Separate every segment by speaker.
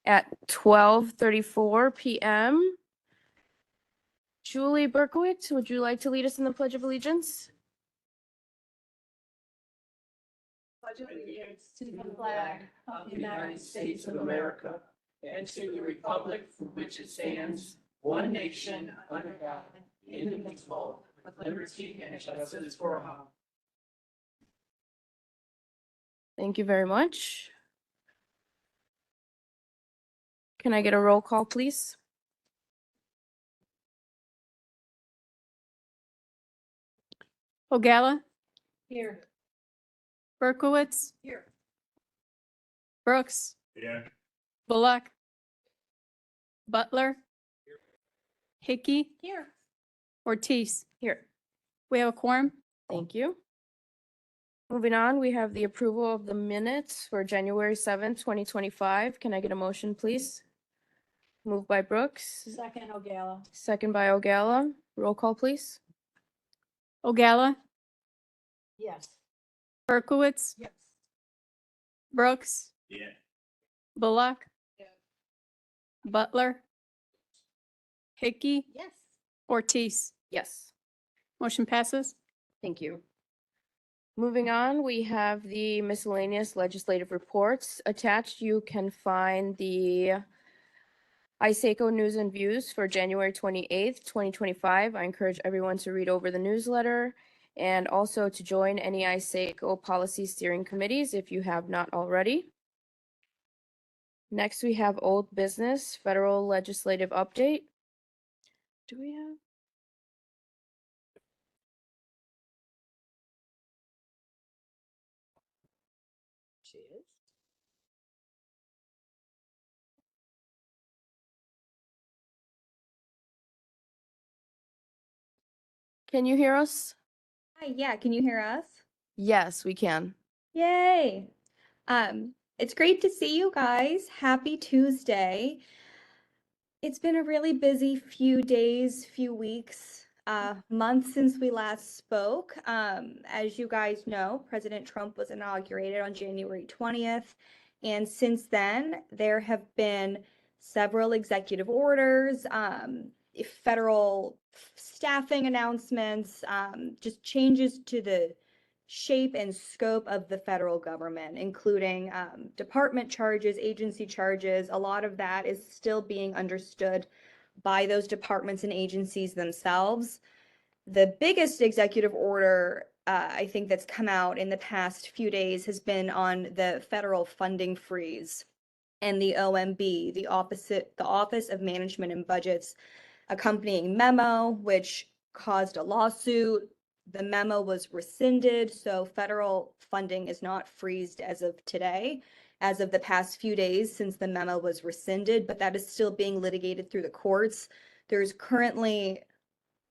Speaker 1: at 12:34 p.m. Julie Berkowitz, would you like to lead us in the Pledge of Allegiance?
Speaker 2: Pledge allegiance to the flag of the United States of America and to the republic for which it stands, one nation, under God, indivisible, with liberty and justice for all.
Speaker 1: Thank you very much. Can I get a roll call, please?
Speaker 3: Ogala,
Speaker 2: Here.
Speaker 3: Berkowitz,
Speaker 2: Here.
Speaker 3: Brooks,
Speaker 4: Yeah.
Speaker 3: Bullock, Butler, Hickey,
Speaker 2: Here.
Speaker 3: Ortiz.
Speaker 1: Here.
Speaker 3: We have a quorum.
Speaker 1: Thank you. Moving on, we have the approval of the minutes for January 7th, 2025. Can I get a motion, please? Moved by Brooks,
Speaker 2: Second, Ogala.
Speaker 1: second by Ogala. Roll call, please.
Speaker 3: Ogala,
Speaker 2: Yes.
Speaker 3: Berkowitz,
Speaker 2: Yes.
Speaker 3: Brooks,
Speaker 4: Yeah.
Speaker 3: Bullock,
Speaker 2: Yes.
Speaker 3: Butler, Hickey,
Speaker 2: Yes.
Speaker 3: Ortiz.
Speaker 1: Yes.
Speaker 3: Motion passes.
Speaker 1: Thank you. Moving on, we have the miscellaneous legislative reports. Attached, you can find the ISACO News and Views for January 28th, 2025. I encourage everyone to read over the newsletter and also to join any ISACO policy steering committees if you have not already. Next, we have old business, federal legislative update. Do we have?
Speaker 2: She is.
Speaker 1: Can you hear us?
Speaker 5: Hi, yeah, can you hear us?
Speaker 1: Yes, we can.
Speaker 5: Yay. It's great to see you guys. Happy Tuesday. It's been a really busy few days, few weeks, months since we last spoke. As you guys know, President Trump was inaugurated on January 20th. And since then, there have been several executive orders, federal staffing announcements, just changes to the shape and scope of the federal government, including department charges, agency charges. A lot of that is still being understood by those departments and agencies themselves. The biggest executive order I think that's come out in the past few days has been on the federal funding freeze and the OMB, the Office of Management and Budget's accompanying memo, which caused a lawsuit. The memo was rescinded, so federal funding is not freezed as of today, as of the past few days since the memo was rescinded, but that is still being litigated through the courts. There's currently,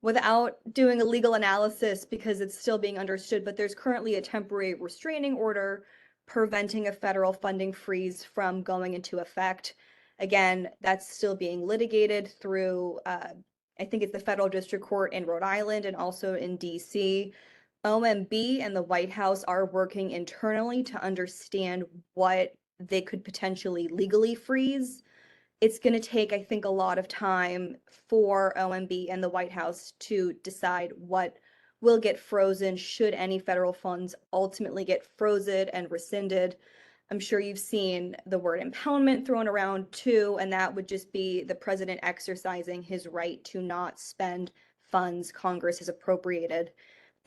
Speaker 5: without doing a legal analysis because it's still being understood, but there's currently a temporary restraining order preventing a federal funding freeze from going into effect. Again, that's still being litigated through, I think it's the federal district court in Rhode Island and also in DC. OMB and the White House are working internally to understand what they could potentially legally freeze. It's going to take, I think, a lot of time for OMB and the White House to decide what will get frozen should any federal funds ultimately get frozen and rescinded. I'm sure you've seen the word impoundment thrown around too, and that would just be the president exercising his right to not spend funds Congress has appropriated.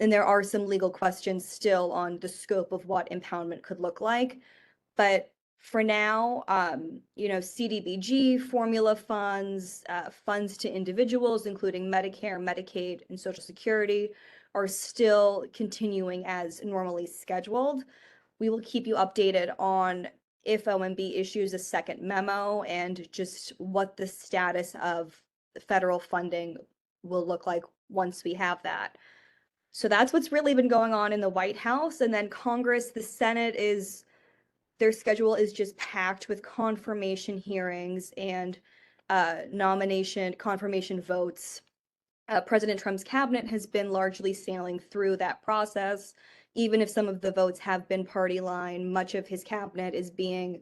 Speaker 5: And there are some legal questions still on the scope of what impoundment could look like. But for now, CDBG, formula funds, funds to individuals, including Medicare, Medicaid, and Social Security, are still continuing as normally scheduled. We will keep you updated on if OMB issues a second memo and just what the status of the federal funding will look like once we have that. So that's what's really been going on in the White House. And then Congress, the Senate their schedule is just packed with confirmation hearings and confirmation votes. President Trump's cabinet has been largely sailing through that process. Even if some of the votes have been party line, much of his cabinet is being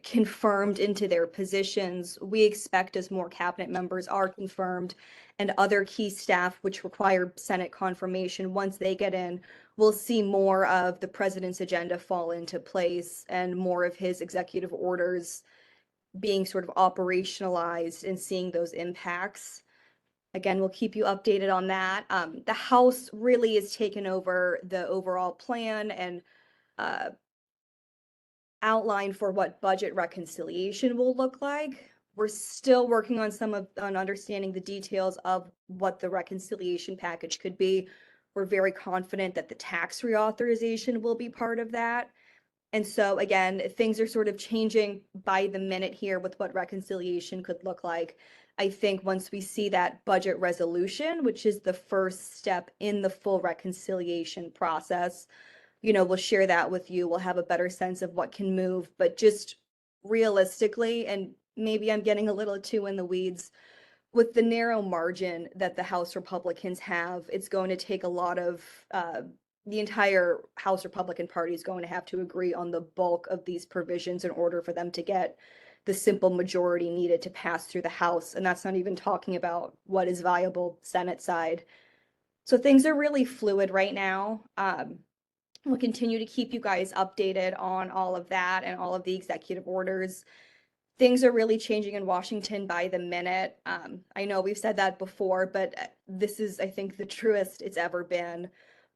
Speaker 5: confirmed into their positions. We expect as more cabinet members are confirmed and other key staff which require Senate confirmation, once they get in, we'll see more of the president's agenda fall into place and more of his executive orders being sort of operationalized and seeing those impacts. Again, we'll keep you updated on that. The House really has taken over the overall plan and outline for what budget reconciliation will look like. We're still working on on understanding the details of what the reconciliation package could be. We're very confident that the tax reauthorization will be part of that. And so again, things are sort of changing by the minute here with what reconciliation could look like. I think once we see that budget resolution, which is the first step in the full reconciliation process, we'll share that with you. We'll have a better sense of what can move, but just realistically, and maybe I'm getting a little too in the weeds, with the narrow margin that the House Republicans have, it's going to take a lot of, the entire House Republican Party is going to have to agree on the bulk of these provisions in order for them to get the simple majority needed to pass through the House. And that's not even talking about what is viable Senate side. So things are really fluid right now. We'll continue to keep you guys updated on all of that and all of the executive orders. Things are really changing in Washington by the minute. I know we've said that before, but this is, I think, the truest it's ever been.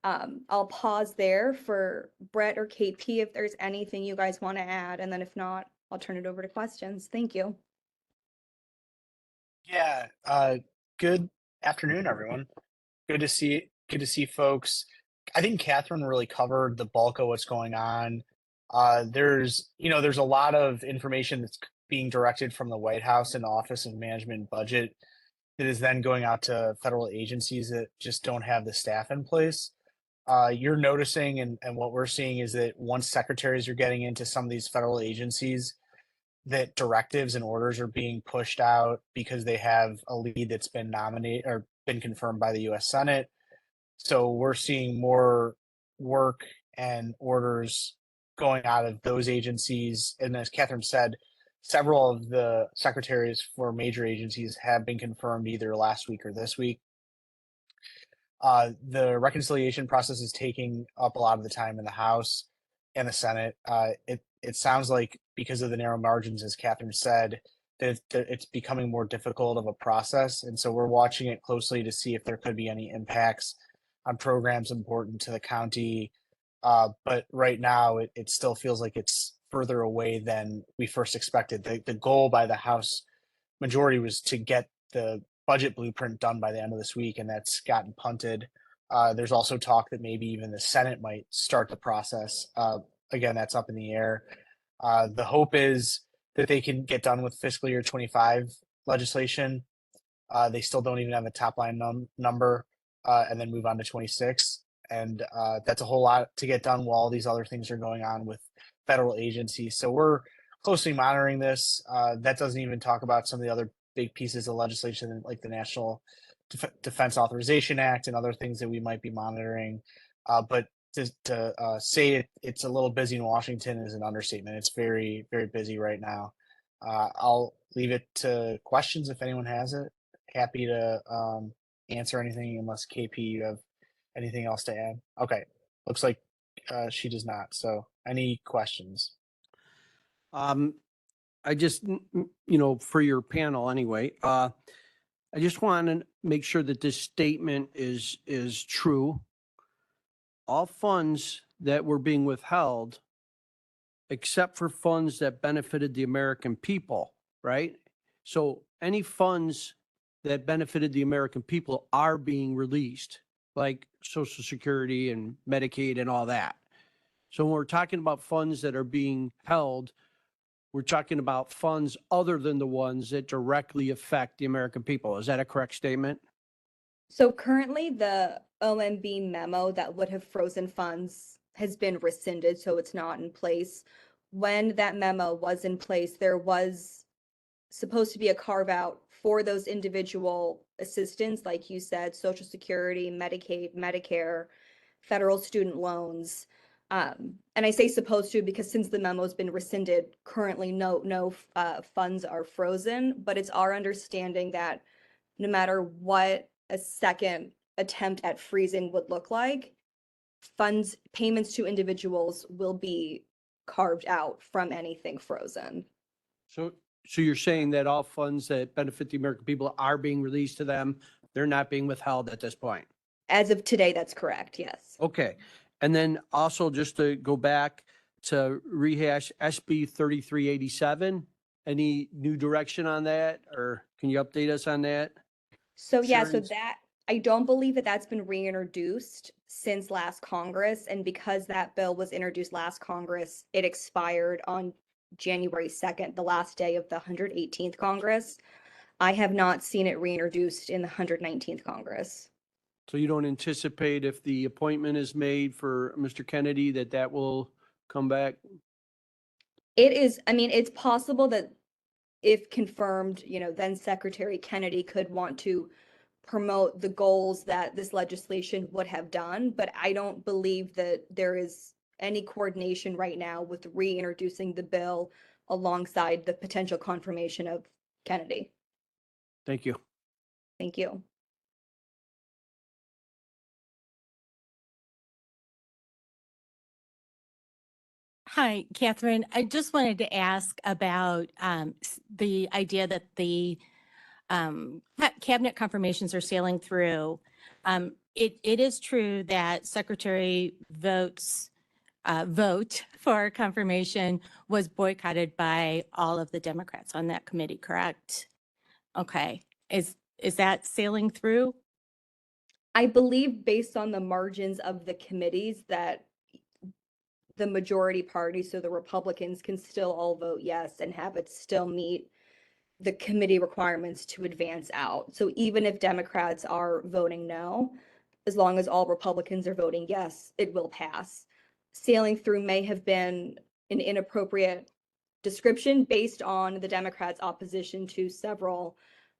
Speaker 5: I'll pause there for Brett or KP if there's anything you guys want to add, and then if not, I'll turn it over to questions. Thank you.
Speaker 4: Yeah, good afternoon, everyone. Good to see folks. I think Catherine really covered the bulk of what's going on. There's a lot of information that's being directed from the White House and the Office of Management and Budget that is then going out to federal agencies that just don't have the staff in place. You're noticing, and what we're seeing is that once secretaries are getting into some of these federal agencies, that directives and orders are being pushed out because they have a lead that's been nominated or been confirmed by the U.S. Senate. So we're seeing more work and orders going out of those agencies. And as Catherine said, several of the secretaries for major agencies have been confirmed either last week or this week. The reconciliation process is taking up a lot of the time in the House and the Senate. It sounds like because of the narrow margins, as Catherine said, that it's becoming more difficult of a process. And so we're watching it closely to see if there could be any impacts on programs important to the county. But right now, it still feels like it's further away than we first expected. The goal by the House majority was to get the budget blueprint done by the end of this week, and that's gotten punted. There's also talk that maybe even the Senate might start the process. Again, that's up in the air. The hope is that they can get done with fiscal year 25 legislation. They still don't even have a top line number, and then move on to 26. And that's a whole lot to get done while all these other things are going on with federal agencies. So we're closely monitoring this. That doesn't even talk about some of the other big pieces of legislation like the National Defense Authorization Act and other things that we might be monitoring. But to say it's a little busy in Washington is an understatement. It's very, very busy right now. I'll leave it to questions if anyone has it. Happy to answer anything unless KP, you have anything else to add? Okay, looks like she does not. So any questions?
Speaker 6: I just, for your panel anyway, I just want to make sure that this statement is true. All funds that were being withheld, except for funds that benefited the American people, right? So any funds that benefited the American people are being released, like Social Security and Medicaid and all that. So when we're talking about funds that are being held, we're talking about funds other than the ones that directly affect the American people. Is that a correct statement?
Speaker 5: So currently the OMB memo that would have frozen funds has been rescinded, so it's not in place. When that memo was in place, there was supposed to be a carve out for those individual assistance, like you said, Social Security, Medicaid, Medicare, federal student loans. And I say supposed to because since the memo's been rescinded, currently no funds are frozen, but it's our understanding that no matter what a second attempt at freezing would look like, funds, payments to individuals will be carved out from anything frozen.
Speaker 6: So you're saying that all funds that benefit the American people are being released to them? They're not being withheld at this point?
Speaker 5: As of today, that's correct, yes.
Speaker 6: Okay. And then also just to go back to rehash SB 3387, any new direction on that, or can you update us on that?
Speaker 5: So yeah, so
Speaker 6: Sharon's-
Speaker 5: that, I don't believe that that's been reintroduced since last Congress. And because that bill was introduced last Congress, it expired on January 2nd, the last day of the 118th Congress. I have not seen it reintroduced in the 119th Congress.
Speaker 6: So you don't anticipate if the appointment is made for Mr. Kennedy that that will come back?
Speaker 5: It is, I mean, it's possible that if confirmed, then Secretary Kennedy could want to promote the goals that this legislation would have done, but I don't believe that there is any coordination right now with reintroducing the bill alongside the potential confirmation of Kennedy.
Speaker 6: Thank you.
Speaker 5: Thank you.
Speaker 7: Hi, Catherine. I just wanted to ask about the idea that the cabinet confirmations are sailing through. It is true that Secretary vote for confirmation was boycotted by all of the Democrats on that committee, correct? Okay. Is that sailing through?
Speaker 5: I believe based on the margins of the committees that the majority party, so the Republicans, can still all vote yes and have it still meet the committee requirements to advance out. So even if Democrats are voting no, as long as all Republicans are voting yes, it will pass. Sailing through may have been an inappropriate description based on the Democrats' opposition to several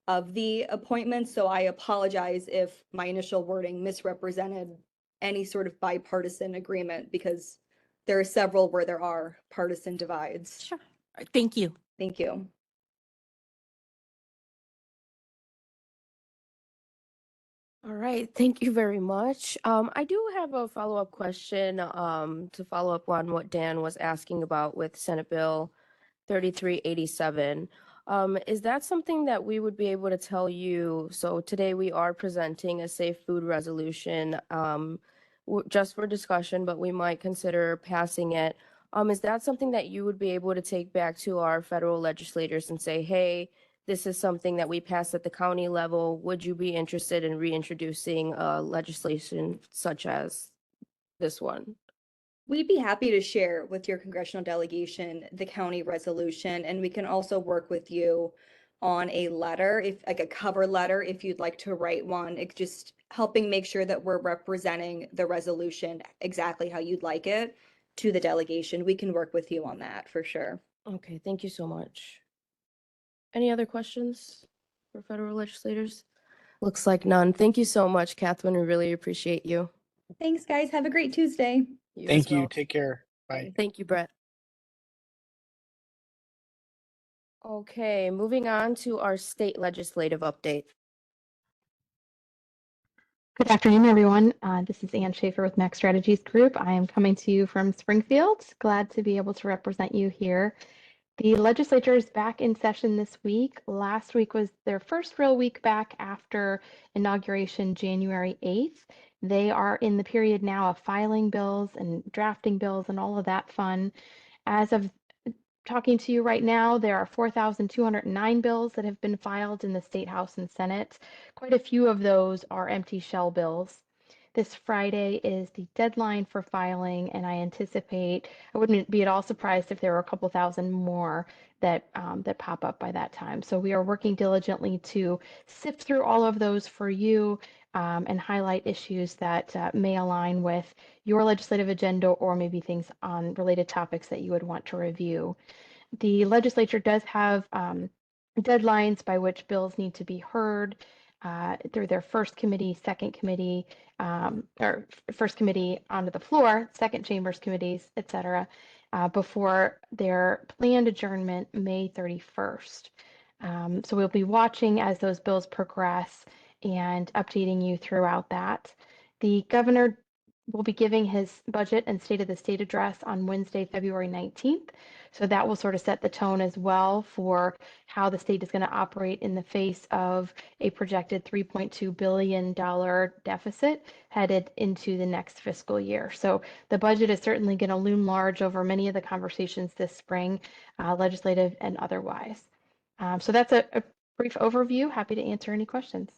Speaker 5: of the appointments. So I apologize if my initial wording misrepresented any sort of bipartisan agreement, because there are several where there are partisan divides.
Speaker 7: Sure. Thank you.
Speaker 5: Thank you.
Speaker 1: All right, thank you very much. I do have a follow-up question to follow up on what Dan was asking about with Senate Bill 3387. Is that something that we would be able to tell you? So today we are presenting a safe food resolution just for discussion, but we might consider passing it. Is that something that you would be able to take back to our federal legislators and say, hey, this is something that we passed at the county level. Would you be interested in reintroducing legislation such as this one?
Speaker 5: We'd be happy to share with your congressional delegation the county resolution, and we can also work with you on a letter, if like a cover letter, if you'd like to write one. It's just helping make sure that we're representing the resolution exactly how you'd like it to the delegation. We can work with you on that for sure.
Speaker 1: Okay, thank you so much. Any other questions for federal legislators? Looks like none. Thank you so much, Catherine. We really appreciate you.
Speaker 5: Thanks, guys. Have a great Tuesday.
Speaker 1: You as
Speaker 4: Thank you.
Speaker 1: well.
Speaker 4: Take care. Bye.
Speaker 1: Thank you, Brett. Okay, moving on to our state legislative update.
Speaker 8: Good afternoon, everyone. This is Ann Schaefer with Next Strategies Group. I am coming to you from Springfield. Glad to be able to represent you here. The legislature is back in session this week. Last week was their first real week back after inauguration January 8th. They are in the period now of filing bills and drafting bills and all of that fun. As of talking to you right now, there are 4,209 bills that have been filed in the State House and Senate. Quite a few of those are empty shell bills. This Friday is the deadline for filing, and I anticipate, I wouldn't be at all surprised if there were a couple thousand more that pop up by that time. So we are working diligently to sift through all of those for you and highlight issues that may align with your legislative agenda or maybe things on related topics that you would want to review. The legislature does have deadlines by which bills need to be heard. through their first committee, second committee, first committee onto the floor, second chambers committees, et cetera, before their planned adjournment May 31st. So we'll be watching as those bills progress and updating you throughout that. The governor will be giving his budget and State of the State address on Wednesday, February 19th. So that will sort of set the tone as well for how the state is going to operate in the face of a projected $3.2 billion deficit headed into the next fiscal year. So the budget is certainly going to loom large over many of the conversations this spring, legislative and otherwise. So that's a brief overview. Happy to answer any questions.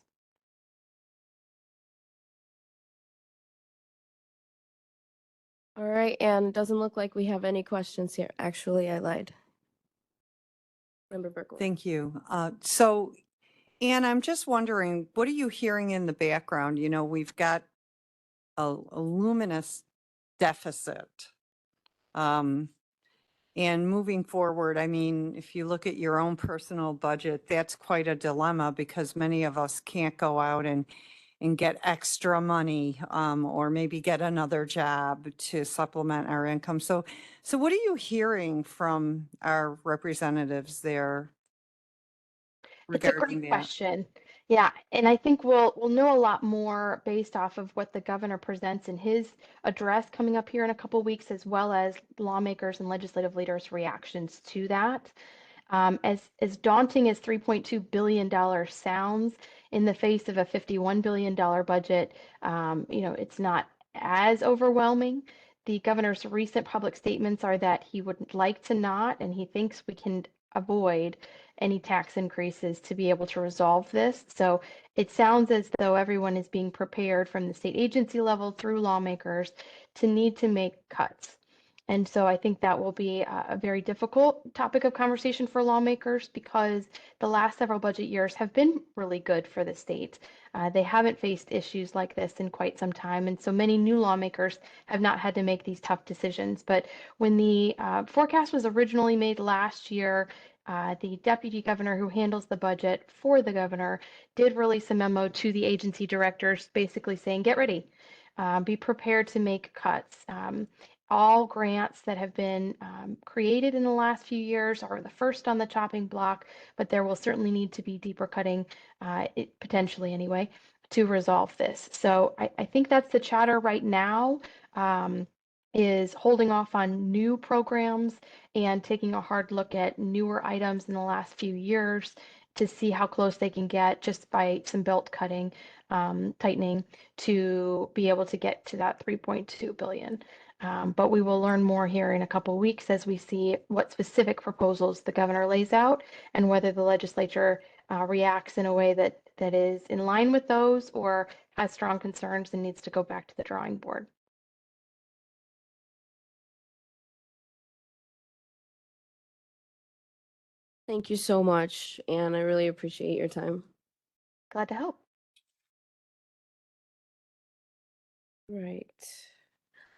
Speaker 1: All right, and it doesn't look like we have any questions here. Actually, I lied. Member Berkowitz.
Speaker 9: Thank you. So, Ann, I'm just wondering, what are you hearing in the background? You know, we've got a luminous deficit. And moving forward, I mean, if you look at your own personal budget, that's quite a dilemma because many of us can't go out and get extra money, or maybe get another job to supplement our income. So what are you hearing from our representatives there
Speaker 8: It's a
Speaker 9: regarding
Speaker 8: great
Speaker 9: that?
Speaker 8: question. Yeah, and I think we'll know a lot more based off of what the governor presents in his address coming up here in a couple weeks, as well as lawmakers and legislative leaders' reactions to that. As daunting as $3.2 billion sounds in the face of a $51 billion budget, it's not as overwhelming. The governor's recent public statements are that he would like to not, and he thinks we can avoid any tax increases to be able to resolve this. So it sounds as though everyone is being prepared from the state agency level through lawmakers to need to make cuts. And so I think that will be a very difficult topic of conversation for lawmakers because the last several budget years have been really good for the state. They haven't faced issues like this in quite some time. And so many new lawmakers have not had to make these tough decisions. But when the forecast was originally made last year, the deputy governor who handles the budget for the governor did release a memo to the agency directors basically saying, get ready, be prepared to make cuts. All grants that have been created in the last few years are the first on the chopping block, but there will certainly need to be deeper cutting, potentially anyway, to resolve this. So I think that's the chatter right now, is holding off on new programs and taking a hard look at newer items in the last few years to see how close they can get just by some belt cutting, tightening to be able to get to that 3.2 billion. But we will learn more here in a couple weeks as we see what specific proposals the governor lays out and whether the legislature reacts in a way that is in line with those or has strong concerns and needs to go back to the drawing board.
Speaker 1: Thank you so much, Anne. I really appreciate your time.
Speaker 8: Glad to help.
Speaker 1: Right.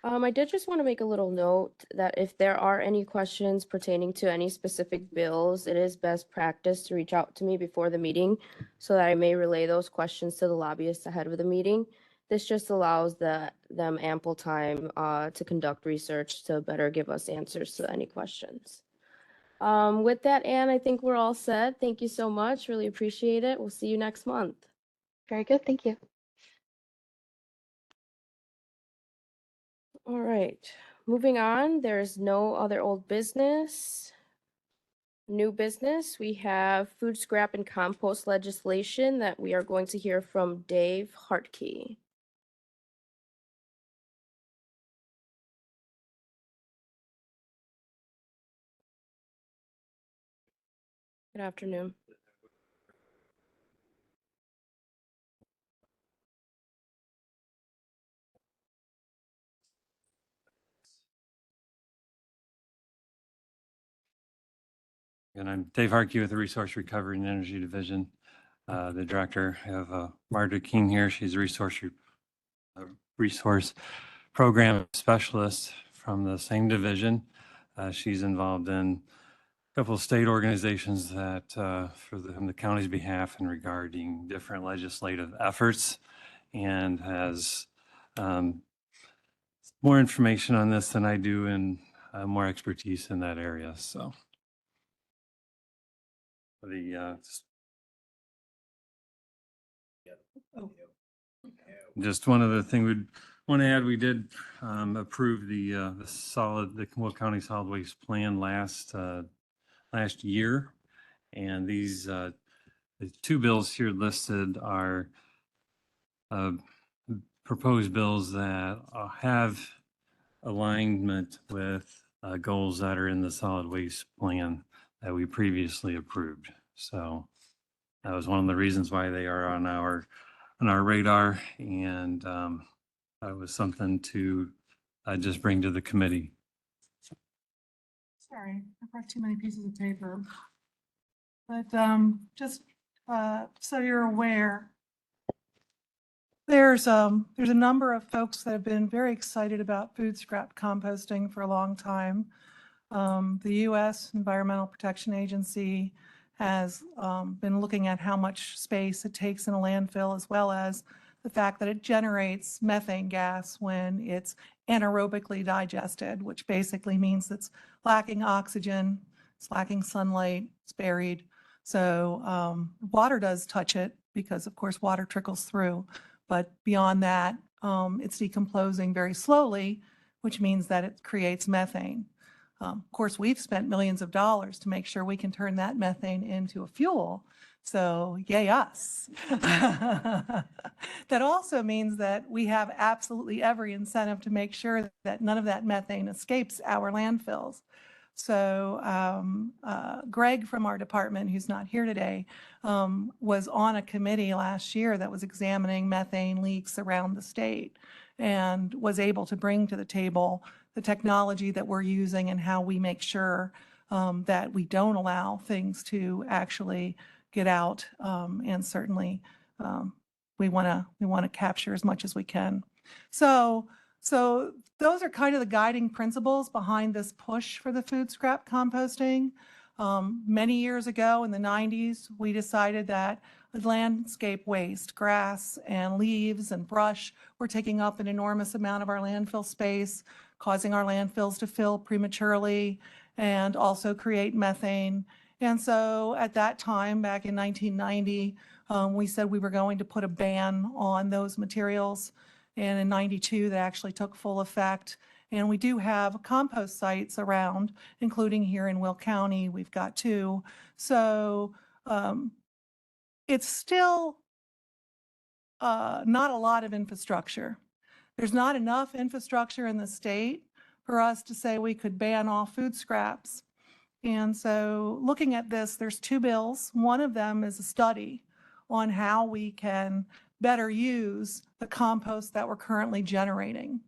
Speaker 1: I did just want to make a little note that if there are any questions pertaining to any specific bills, it is best practice to reach out to me before the meeting so that I may relay those questions to the lobbyists ahead of the meeting. This just allows them ample time to conduct research to better give us answers to any questions. With that, Anne, I think we're all set. Thank you so much. Really appreciate it. We'll see you next month.
Speaker 8: Very good. Thank you.
Speaker 1: All right, moving on. There's no other old business. New business, we have food scrap and compost legislation that we are going to hear from Dave Hartke. Good afternoon.
Speaker 10: And I'm Dave Hartke with the Resource Recovery and Energy Division. The director of Marta King here. She's a resource program specialist from the same division. She's involved in couple of state organizations that, for the county's behalf and regarding different legislative efforts, and has more information on this than I do and more expertise in that area. So just one other thing we'd want to add, we did approve the Will County Solid Waste Plan last year. And these the two bills here listed are proposed bills that have alignment with goals that are in the solid waste plan that we previously approved. So that was one of the reasons why they are on our radar, and that was something to just bring to the committee.
Speaker 11: Sorry, I brought too many pieces of paper. But just so you're aware, there's a number of folks that have been very excited about food scrap composting for a long time. The U.S. Environmental Protection Agency has been looking at how much space it takes in a landfill, as well as the fact that it generates methane gas when it's anaerobically digested, which basically means it's lacking oxygen, it's lacking sunlight, it's buried. So water does touch it because, of course, water trickles through. But beyond that, it's decomposing very slowly, which means that it creates methane. Of course, we've spent millions of dollars to make sure we can turn that methane into a fuel. So yay us. That also means that we have absolutely every incentive to make sure that none of that methane escapes our landfills. So Greg from our department, who's not here today, was on a committee last year that was examining methane leaks around the state and was able to bring to the table the technology that we're using and how we make sure that we don't allow things to actually get out. And certainly we want to capture as much as we can. So those are kind of the guiding principles behind this push for the food scrap composting. Many years ago in the 90s, we decided that landscape waste, grass and leaves and brush were taking up an enormous amount of our landfill space, causing our landfills to fill prematurely and also create methane. And so at that time, back in 1990, we said we were going to put a ban on those materials. And in 92, that actually took full effect. And we do have compost sites around, including here in Will County. We've got 2. So it's still not a lot of infrastructure. There's not enough infrastructure in the state for us to say we could ban all food scraps. And so looking at this, there's 2 bills. One of them is a study on how we can better use the compost that we're currently generating.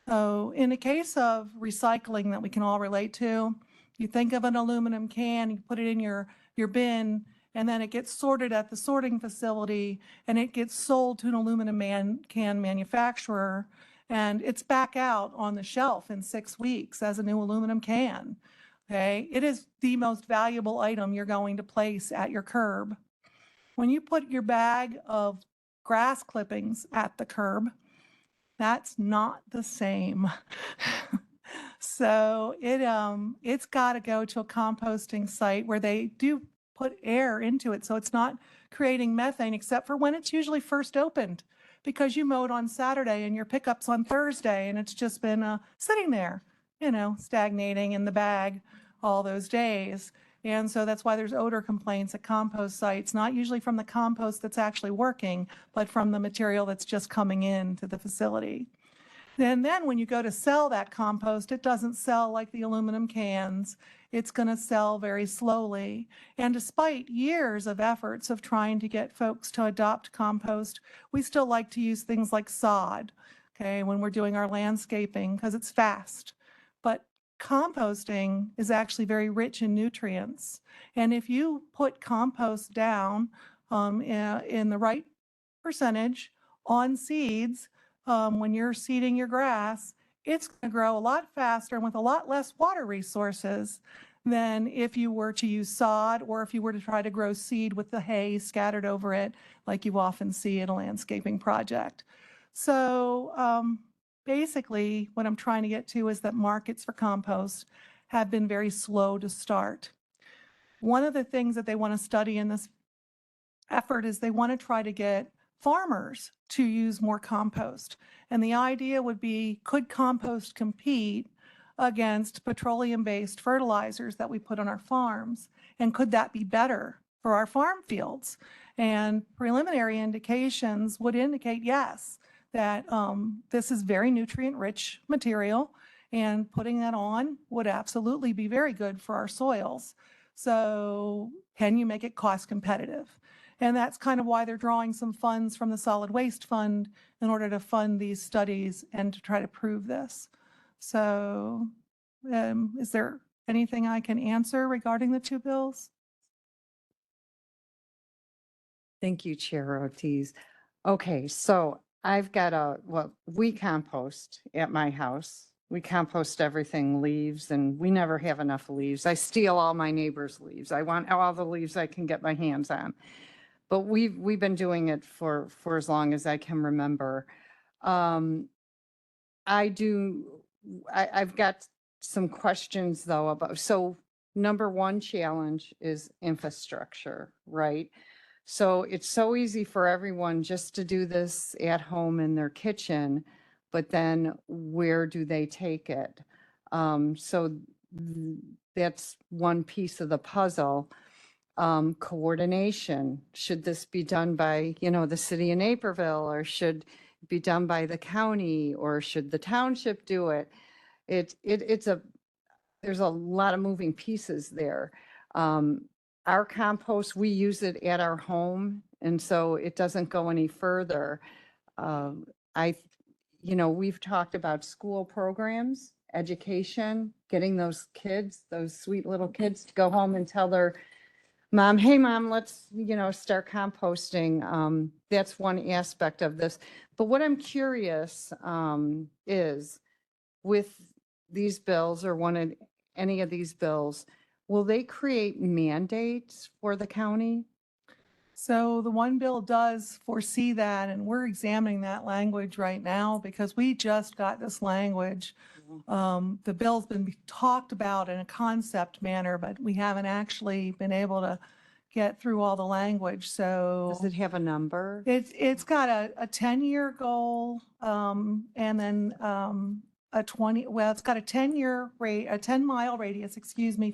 Speaker 11: So in the case of recycling that we can all relate to, you think of an aluminum can, you put it in your bin, and then it gets sorted at the sorting facility, and it gets sold to an aluminum can manufacturer, and it's back out on the shelf in 6 weeks as a new aluminum can. Okay, it is the most valuable item you're going to place at your curb. When you put your bag of grass clippings at the curb, that's not the same. So it's got to go to a composting site where they do put air into it, so it's not creating methane, except for when it's usually first opened, because you mowed on Saturday and your pickup's on Thursday, and it's just been sitting there, stagnating in the bag all those days. And so that's why there's odor complaints at compost sites, not usually from the compost that's actually working, but from the material that's just coming into the facility. And then when you go to sell that compost, it doesn't sell like the aluminum cans. It's going to sell very slowly. And despite years of efforts of trying to get folks to adopt compost, we still like to use things like sod, okay, when we're doing our landscaping, because it's fast. But composting is actually very rich in nutrients. And if you put compost down in the right percentage on seeds, when you're seeding your grass, it's going to grow a lot faster and with a lot less water resources than if you were to use sod or if you were to try to grow seed with the hay scattered over it, like you often see in a landscaping project. So basically, what I'm trying to get to is that markets for compost have been very slow to start. One of the things that they want to study in this effort is they want to try to get farmers to use more compost. And the idea would be, could compost compete against petroleum-based fertilizers that we put on our farms? And could that be better for our farm fields? And preliminary indications would indicate yes, that this is very nutrient-rich material, and putting that on would absolutely be very good for our soils. So can you make it cost competitive? And that's kind of why they're drawing some funds from the Solid Waste Fund in order to fund these studies and to try to prove this. So is there anything I can answer regarding the two bills?
Speaker 9: Thank you, Chair Ortiz. Okay, so I've got we compost at my house. We compost everything, leaves, and we never have enough leaves. I steal all my neighbors' leaves. I want all the leaves I can get my hands on. But we've been doing it for as long as I can remember. I've got some questions though about, so number one challenge is infrastructure, right? So it's so easy for everyone just to do this at home in their kitchen, but then where do they take it? That's one piece of the puzzle. Coordination. Should this be done by, the city of Naperville, or should it be done by the county, or should the township do it? There's a lot of moving pieces there. Our compost, we use it at our home, and so it doesn't go any further. We've talked about school programs, education, getting those kids, those sweet little kids, to go home and tell their mom, hey mom, let's, start composting. That's one aspect of this. But what I'm curious is, with these bills, or any of these bills, will they create mandates for the county?
Speaker 11: So the one bill does foresee that, and we're examining that language right now because we just got this language. The bill's been talked about in a concept manner, but we haven't actually been able to get through all the language. So
Speaker 9: Does it have a number?
Speaker 11: it's got a 10-year goal, and then it's got a 10-mile radius,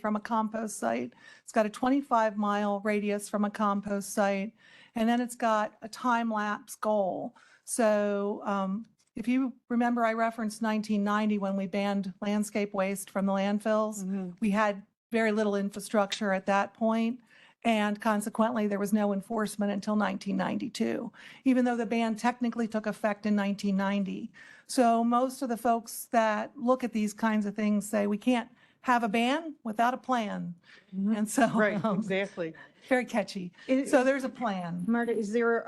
Speaker 11: from a compost site. It's got a 25-mile radius from a compost site. And then it's got a time-lapse goal. So if you remember, I referenced 1990 when we banned landscape waste from the landfills. We had very little infrastructure at that point, and consequently, there was no enforcement until 1992, even though the ban technically took effect in 1990. So most of the folks that look at these kinds of things say we can't have a ban without a plan. And so
Speaker 9: Right, exactly.
Speaker 11: very catchy. So there's a plan.
Speaker 9: Marta, is there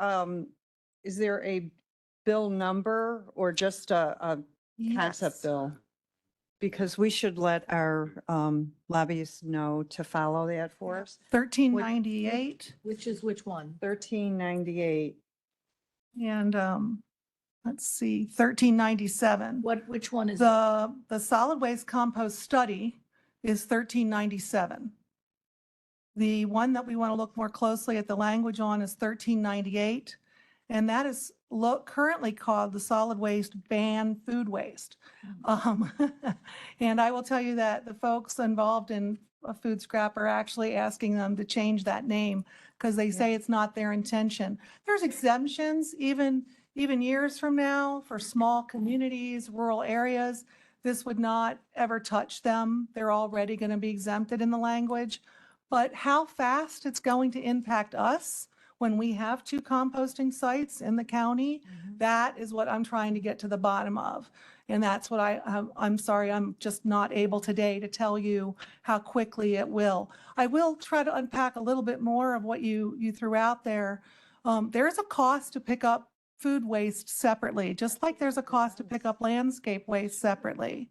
Speaker 9: a bill number or just a concept
Speaker 11: Yes.
Speaker 9: bill? Because we should let our lobbyists know to follow that for us.
Speaker 11: 1398
Speaker 2: Which is which one?
Speaker 9: 1398.
Speaker 11: and let's see, 1397.
Speaker 2: Which one is?
Speaker 11: The solid waste compost study is 1397. The one that we want to look more closely at the language on is 1398. And that is currently called the Solid Waste Ban Food Waste. And I will tell you that the folks involved in a food scrap are actually asking them to change that name because they say it's not their intention. There's exemptions even years from now for small communities, rural areas. This would not ever touch them. They're already going to be exempted in the language. But how fast it's going to impact us when we have 2 composting sites in the county, that is what I'm trying to get to the bottom of. And that's what I'm sorry, I'm just not able today to tell you how quickly it will. I will try to unpack a little bit more of what you threw out there. There's a cost to pick up food waste separately, just like there's a cost to pick up landscape waste separately.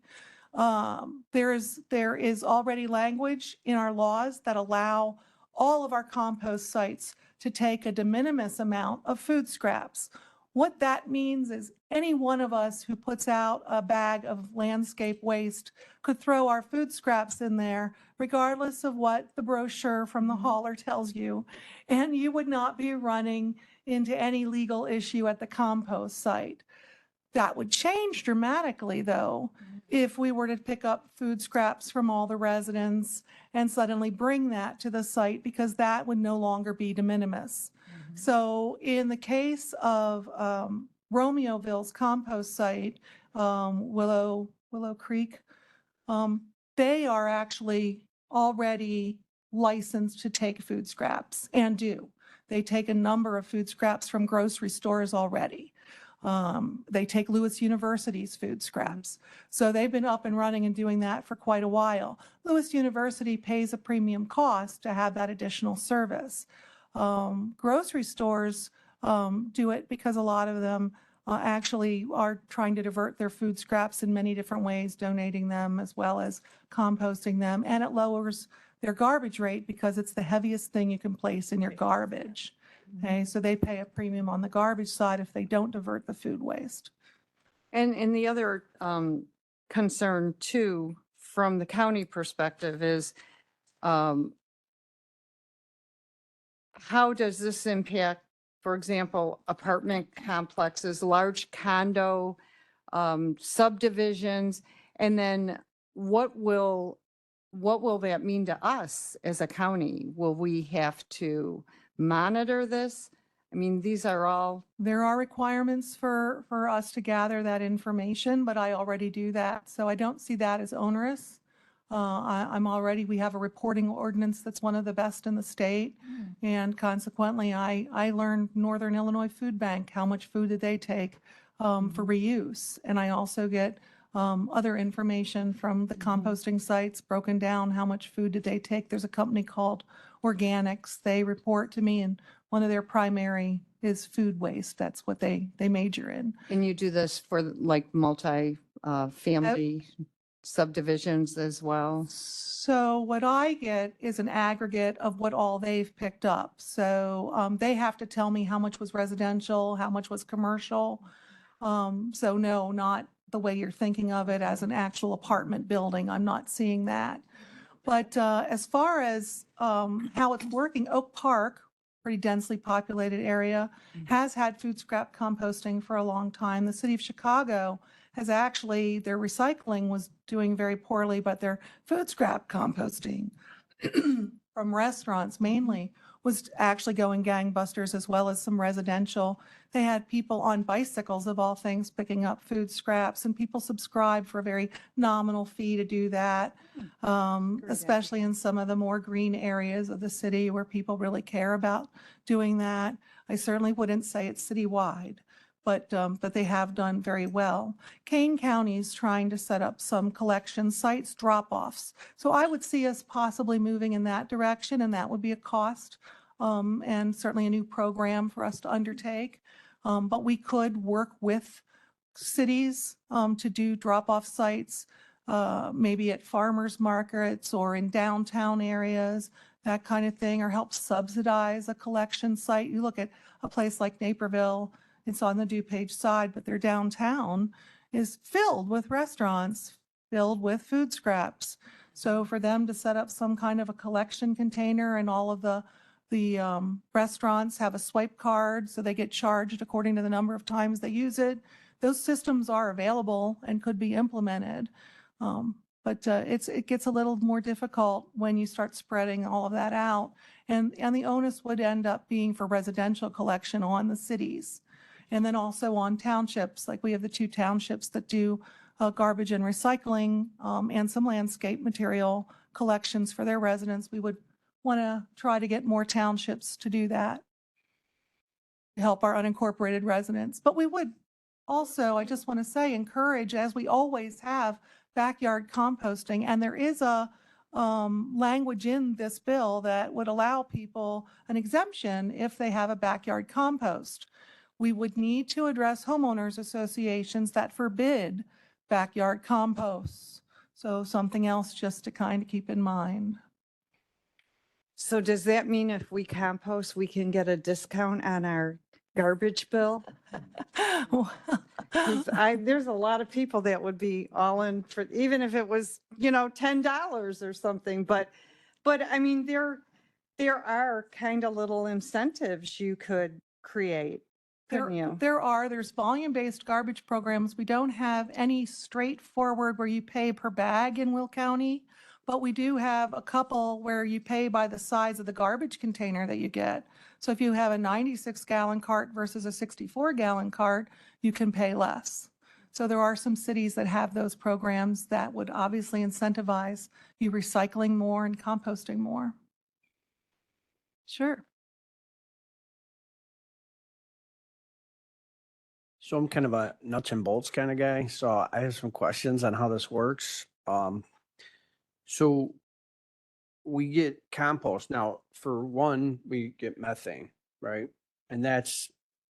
Speaker 11: There is already language in our laws that allow all of our compost sites to take a de minimis amount of food scraps. What that means is any one of us who puts out a bag of landscape waste could throw our food scraps in there, regardless of what the brochure from the hauler tells you. And you would not be running into any legal issue at the compost site. That would change dramatically, though, if we were to pick up food scraps from all the residents and suddenly bring that to the site, because that would no longer be de minimis. So in the case of Romeoville's compost site, Willow Creek, they are actually already licensed to take food scraps and do. They take a number of food scraps from grocery stores already. They take Lewis University's food scraps. So they've been up and running and doing that for quite a while. Lewis University pays a premium cost to have that additional service. Grocery stores do it because a lot of them actually are trying to divert their food scraps in many different ways, donating them as well as composting them. And it lowers their garbage rate because it's the heaviest thing you can place in your garbage. Okay, so they pay a premium on the garbage side if they don't divert the food waste.
Speaker 9: And the other concern too, from the county perspective is, how does this impact, for example, apartment complexes, large condo subdivisions? And then what will that mean to us as a county? Will we have to monitor this? I mean, these are all.
Speaker 11: There are requirements for us to gather that information, but I already do that. So I don't see that as onerous. We have a reporting ordinance that's one of the best in the state. And consequently, I learned Northern Illinois Food Bank, how much food did they take for reuse. And I also get other information from the composting sites broken down, how much food did they take. There's a company called Organics. They report to me, and one of their primary is food waste. That's what they major in.
Speaker 9: And you do this for like multi-family subdivisions as well?
Speaker 11: So what I get is an aggregate of what all they've picked up. So they have to tell me how much was residential, how much was commercial. So no, not the way you're thinking of it as an actual apartment building. I'm not seeing that. But as far as how it's working, Oak Park, pretty densely populated area, has had food scrap composting for a long time. The city of Chicago has actually, their recycling was doing very poorly, but their food scrap composting from restaurants mainly was actually going gangbusters, as well as some residential. They had people on bicycles, of all things, picking up food scraps, and people subscribe for a very nominal fee to do that, especially in some of the more green areas of the city where people really care about doing that. I certainly wouldn't say it's citywide, but they have done very well. Kane County is trying to set up some collection sites, drop-offs. So I would see us possibly moving in that direction, and that would be a cost and certainly a new program for us to undertake. But we could work with cities to do drop-off sites, maybe at farmers markets or in downtown areas, that kind of thing, or help subsidize a collection site. You look at a place like Naperville, it's on the DuPage side, but their downtown is filled with restaurants, filled with food scraps. So for them to set up some kind of a collection container, and all of the restaurants have a swipe card, so they get charged according to the number of times they use it. Those systems are available and could be implemented. But it gets a little more difficult when you start spreading all of that out. And the onus would end up being for residential collection on the cities. And then also on townships, like we have the 2 townships that do garbage and recycling and some landscape material collections for their residents. We would want to try to get more townships to do that, to help our unincorporated residents. But we would also, I just want to say, encourage, as we always have, backyard composting. And there is a language in this bill that would allow people an exemption if they have a backyard compost. We would need to address homeowners associations that forbid backyard composts. So something else just to kind of keep in mind.
Speaker 9: So does that mean if we compost, we can get a discount on our garbage bill? 'Cause there's a lot of people that would be all in for, even if it was, $10 or something, but I mean, there are kind of little incentives you could create, couldn't you?
Speaker 11: There's volume-based garbage programs. We don't have any straightforward where you pay per bag in Will County, but we do have a couple where you pay by the size of the garbage container that you get. So if you have a 96-gallon cart versus a 64-gallon cart, you can pay less. So there are some cities that have those programs that would obviously incentivize you recycling more and composting more. Sure.
Speaker 6: So I'm kind of a nuts and bolts kind of guy, so I have some questions on how this works. So we get compost. Now, for one, we get methane, right? And that's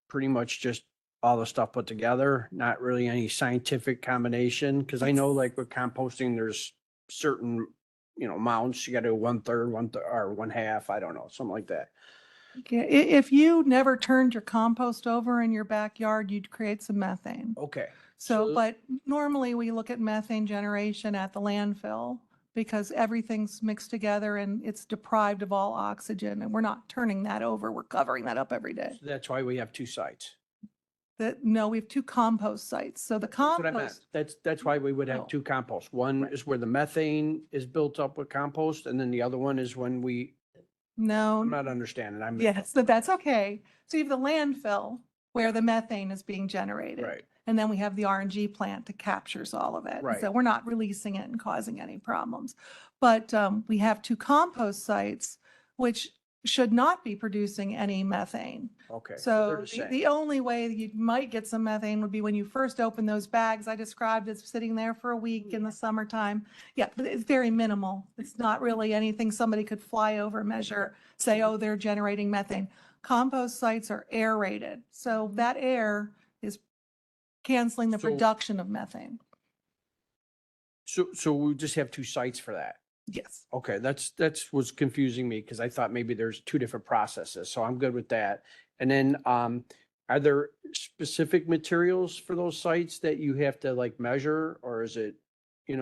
Speaker 6: pretty much just all the stuff put together, not really any scientific combination. Because I know like with composting, there's certain, amounts. You got to do 1/3, or 1/2. I don't know, something like that.
Speaker 11: Yeah, if you never turned your compost over in your backyard, you'd create some methane.
Speaker 6: Okay.
Speaker 11: So,
Speaker 6: So-
Speaker 11: but normally we look at methane generation at the landfill because everything's mixed together and it's deprived of all oxygen, and we're not turning that over. We're covering that up every day.
Speaker 6: So that's why we have two sites.
Speaker 11: No, we have 2 compost sites. So the
Speaker 6: That's what I meant.
Speaker 11: compost,
Speaker 6: That's why we would
Speaker 11: No.
Speaker 6: have two composts. One is where the methane is built up with compost, and then the other one is when
Speaker 11: no,
Speaker 6: I'm not understanding.
Speaker 11: yes, that's okay. So you have the landfill where the methane is being generated.
Speaker 6: Right.
Speaker 11: And then we have the RNG plant that captures all of it.
Speaker 6: Right.
Speaker 11: So we're not releasing it and causing any problems. But we have 2 compost sites, which should not be producing any methane.
Speaker 6: Okay.
Speaker 11: So
Speaker 6: they're the same.
Speaker 11: the only way that you might get some methane would be when you first open those bags I described as sitting there for a week in the summertime. Yeah, but it's very minimal. It's not really anything somebody could fly over, measure, say, oh, they're generating methane. Compost sites are aerated. So that air is canceling the
Speaker 6: So-
Speaker 11: production of methane.
Speaker 6: So we just have two sites for that.
Speaker 11: Yes.
Speaker 6: Okay, that's what's confusing me because I thought maybe there's two different processes, so I'm good with that. And then, are there specific materials for those sites that you have to like measure, or is it, when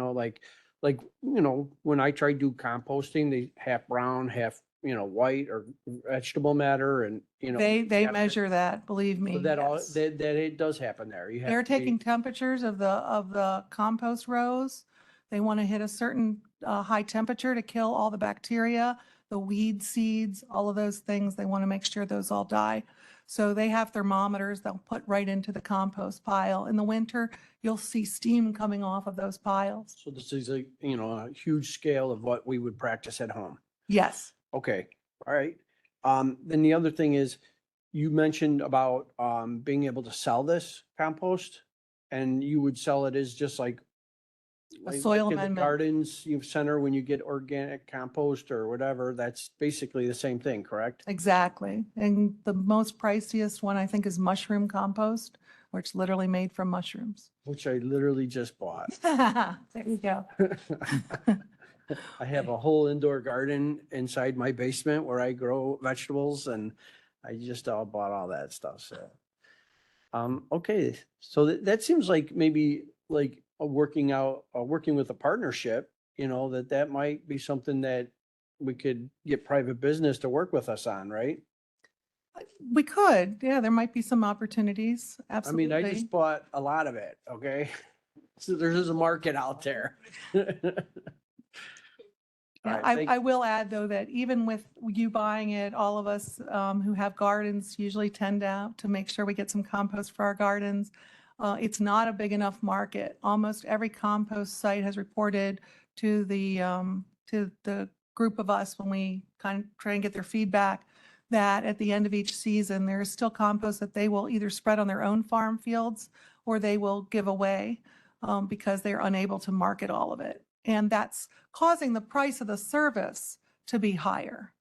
Speaker 6: I try to do composting, they half brown, half, white or vegetable matter and,
Speaker 11: They
Speaker 6: have to-
Speaker 11: measure that, believe me.
Speaker 6: So that all,
Speaker 11: yes.
Speaker 6: that it does happen there. You have
Speaker 11: They're
Speaker 6: to be-
Speaker 11: taking temperatures of the compost rows. They want to hit a certain high temperature to kill all the bacteria, the weed seeds, all of those things. They want to make sure those all die. So they have thermometers they'll put right into the compost pile. In the winter, you'll see steam coming off of those piles.
Speaker 6: So this is a huge scale of what we would practice at home.
Speaker 11: Yes.
Speaker 6: Okay, all right. Then the other thing is, you mentioned about being able to sell this compost, and you would sell it as just like
Speaker 11: soil
Speaker 6: in the
Speaker 11: amendment.
Speaker 6: Gardens center when you get organic compost or whatever, that's basically the same thing, correct?
Speaker 11: Exactly. And the most priciest one I think is mushroom compost, where it's literally made from mushrooms.
Speaker 6: Which I literally just bought.
Speaker 11: There you go.
Speaker 6: I have a whole indoor garden inside my basement where I grow vegetables, and I just bought all that stuff, so. Okay, so that seems like maybe like working with a partnership, that might be something that we could get private business to work with us on, right?
Speaker 11: We could, yeah, there might be some opportunities.
Speaker 6: I
Speaker 11: Absolutely.
Speaker 6: mean, I just bought a lot of it, okay? So there's a market out there.
Speaker 11: Yeah,
Speaker 6: All right,
Speaker 11: I will add though that even with you buying it, all of us who have gardens usually tend to make sure we get some compost for our gardens. It's not a big enough market. Almost every compost site has reported to the group of us when we kind of try and get their feedback that at the end of each season, there is still compost that they will either spread on their own farm fields or they will give away because they're unable to market all of it. And that's causing the price of the service to be higher.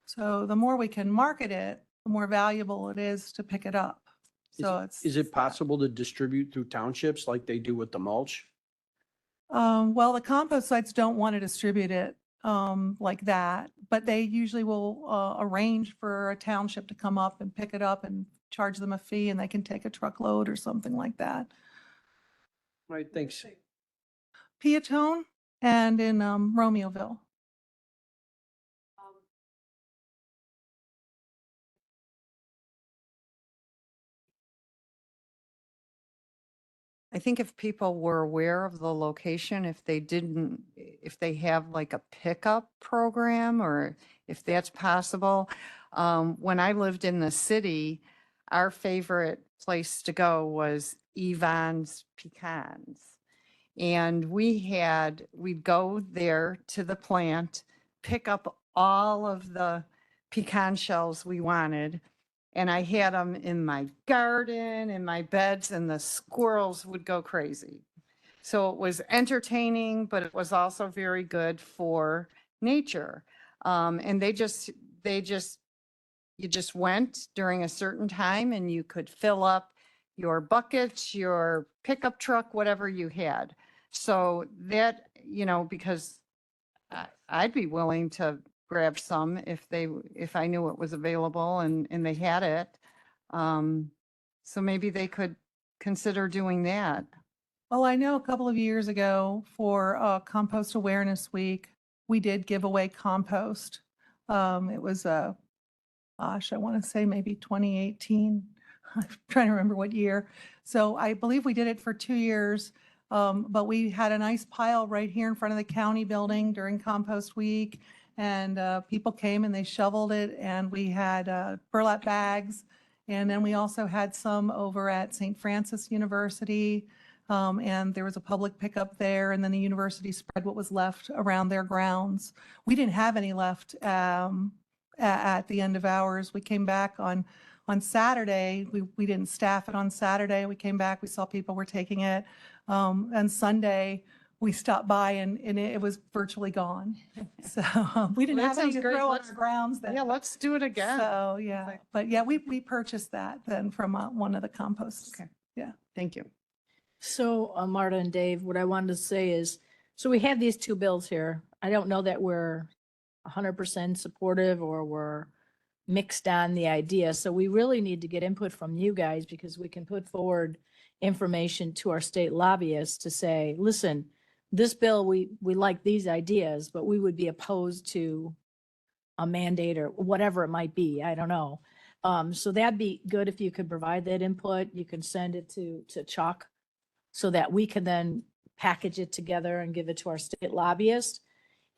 Speaker 11: So the more we can market it, the more valuable it is to pick it up. So
Speaker 6: Is it
Speaker 11: that.
Speaker 6: possible to distribute through townships like they do with the mulch?
Speaker 11: Well, the compost sites don't want to distribute it like that, but they usually will arrange for a township to come up and pick it up and charge them a fee, and they can take a truckload or something like that.
Speaker 6: All right, thanks.
Speaker 11: Peatone and in Romeoville.
Speaker 9: I think if people were aware of the location, if they have like a pickup program or if that's possible. When I lived in the city, our favorite place to go was Yvonne's Pecans. And we'd go there to the plant, pick up all of the pecan shells we wanted. And I had them in my garden, in my beds, and the squirrels would go crazy. So it was entertaining, but it was also very good for nature. And you just went during a certain time and you could fill up your buckets, your pickup truck, whatever you had. So that, because I'd be willing to grab some if I knew it was available and they had it. So maybe they could consider doing that.
Speaker 11: Well, I know a couple of years ago for Compost Awareness Week, we did give away compost. It was I want to say maybe 2018. I'm trying to remember what year. So I believe we did it for 2 years. But we had a nice pile right here in front of the county building during Compost Week. And people came and they shoveled it, and we had burlap bags. And then we also had some over at St. Francis University. And there was a public pickup there, and then the university spread what was left around their grounds. We didn't have any left at the end of hours. We came back on Saturday. We didn't staff it on Saturday. We came back, we saw people were taking it. And Sunday, we stopped by and it was virtually gone. So we didn't
Speaker 9: Well, that
Speaker 11: have any
Speaker 9: sounds
Speaker 11: to
Speaker 9: great.
Speaker 11: throw on
Speaker 9: Let's-
Speaker 11: our grounds then.
Speaker 9: Yeah, let's do it again.
Speaker 11: So, yeah, but yeah, we purchased that then from one of the composts.
Speaker 9: Okay.
Speaker 11: Yeah.
Speaker 9: Thank you.
Speaker 12: So, Marta and Dave, what I wanted to say is, so we have these two bills here. I don't know that we're 100% supportive or we're mixed on the idea. So we really need to get input from you guys because we can put forward information to our state lobbyists to say, listen, this bill, we like these ideas, but we would be opposed to a mandate or whatever it might be. I don't know. So that'd be good if you could provide that input. You can send it to Chuck so that we can then package it together and give it to our state lobbyist.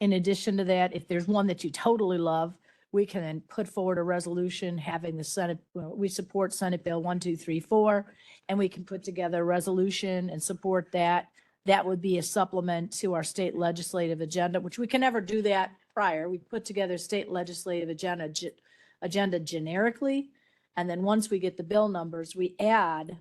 Speaker 12: In addition to that, if there's one that you totally love, we can then put forward a resolution having the Senate, we support Senate Bill 1234, and we can put together a resolution and support that. That would be a supplement to our state legislative agenda, which we can never do that prior. We put together state legislative agenda generically. And then once we get the bill numbers, we add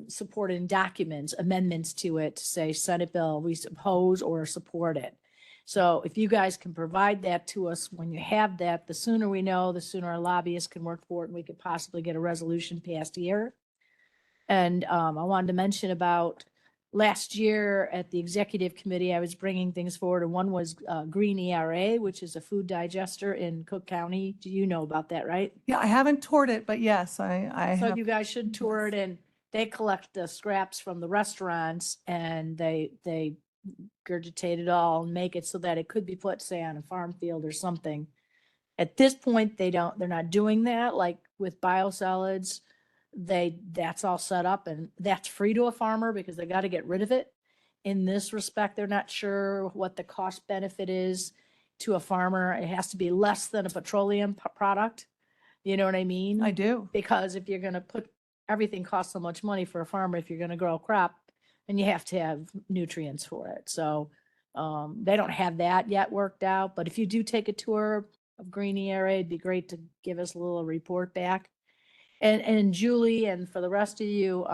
Speaker 12: supporting documents, amendments to it to say Senate bill, we oppose or support it. So if you guys can provide that to us when you have that, the sooner we know, the sooner our lobbyists can work for it and we could possibly get a resolution passed here. And I wanted to mention about last year at the executive committee, I was bringing things forward, and one was Green ERA, which is a food digester in Cook County. Do you know about that, right?
Speaker 11: Yeah, I haven't toured it, but yes, I
Speaker 12: So
Speaker 11: have.
Speaker 12: you guys should tour it, and they collect the scraps from the restaurants and they regurgitate it all and make it so that it could be put, say, on a farm field or something. At this point, they're not doing that. Like with biosolids, that's all set up and that's free to a farmer because they got to get rid of it. In this respect, they're not sure what the cost benefit is to a farmer. It has to be less than a petroleum product. You know what I mean?
Speaker 11: I do.
Speaker 12: Because if you're going to put, everything costs so much money for a farmer if you're going to grow a crop, and you have to have nutrients for it. So they don't have that yet worked out, but if you do take a tour of Green ERA, it'd be great to give us a little report back. And Julie, and for the rest of you,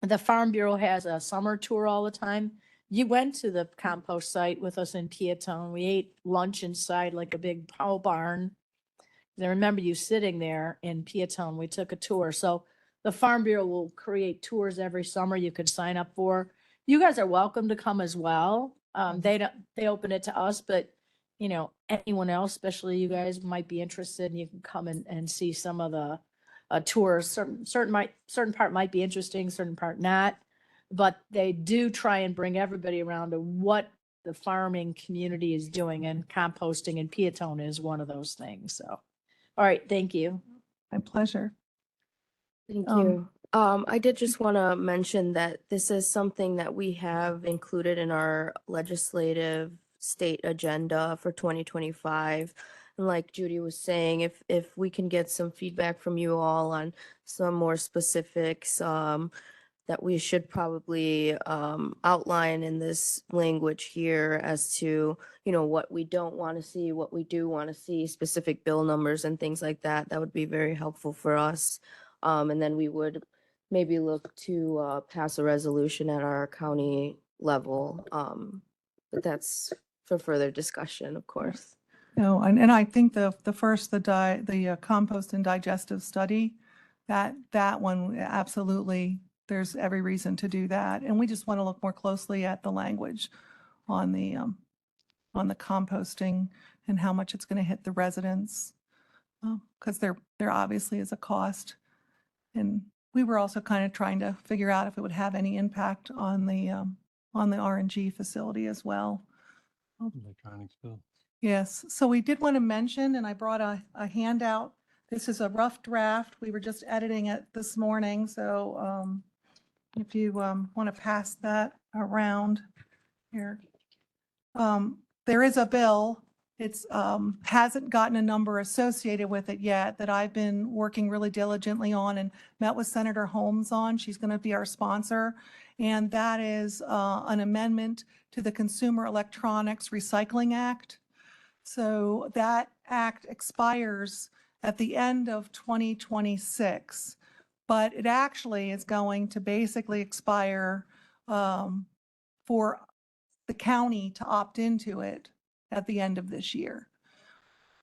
Speaker 12: the Farm Bureau has a summer tour all the time. You went to the compost site with us in Peatone. We ate lunch inside like a big pole barn. I remember you sitting there in Peatone. We took a tour. So the Farm Bureau will create tours every summer you could sign up for. You guys are welcome to come as well. They open it to us, but you know, anyone else, especially you guys might be interested and you can come and see some of the tours. Certain part might be interesting, certain part not. But they do try and bring everybody around to what the farming community is doing, and composting and Peatone is one of those things. So, all right, thank you.
Speaker 11: My pleasure.
Speaker 1: Thank
Speaker 11: Um,
Speaker 1: you. I did just want to mention that this is something that we have included in our legislative state agenda for 2025. And like Judy was saying, if we can get some feedback from you all on some more specifics, that we should probably outline in this language here as to, you know, what we don't want to see, what we do want to see, specific bill numbers and things like that. That would be very helpful for us. And then we would maybe look to pass a resolution at our county level. But that's for further discussion, of course.
Speaker 11: No, and I think the compost and digestive study, that one, absolutely, there's every reason to do that. And we just want to look more closely at the language on the composting and how much it's going to hit the residents. Because there obviously is a cost. And we were also kind of trying to figure out if it would have any impact on the RNG facility as well.
Speaker 10: Electronics bill.
Speaker 11: Yes, so we did want to mention, and I brought a handout. This is a rough draft. We were just editing it this morning, so if you want to pass that around here. There is a bill. It's hasn't gotten a number associated with it yet that I've been working really diligently on and met with Senator Holmes on. She's going to be our sponsor. And that is an amendment to the Consumer Electronics Recycling Act. So that act expires at the end of 2026, but it actually is going to basically expire for the county to opt into it at the end of this year.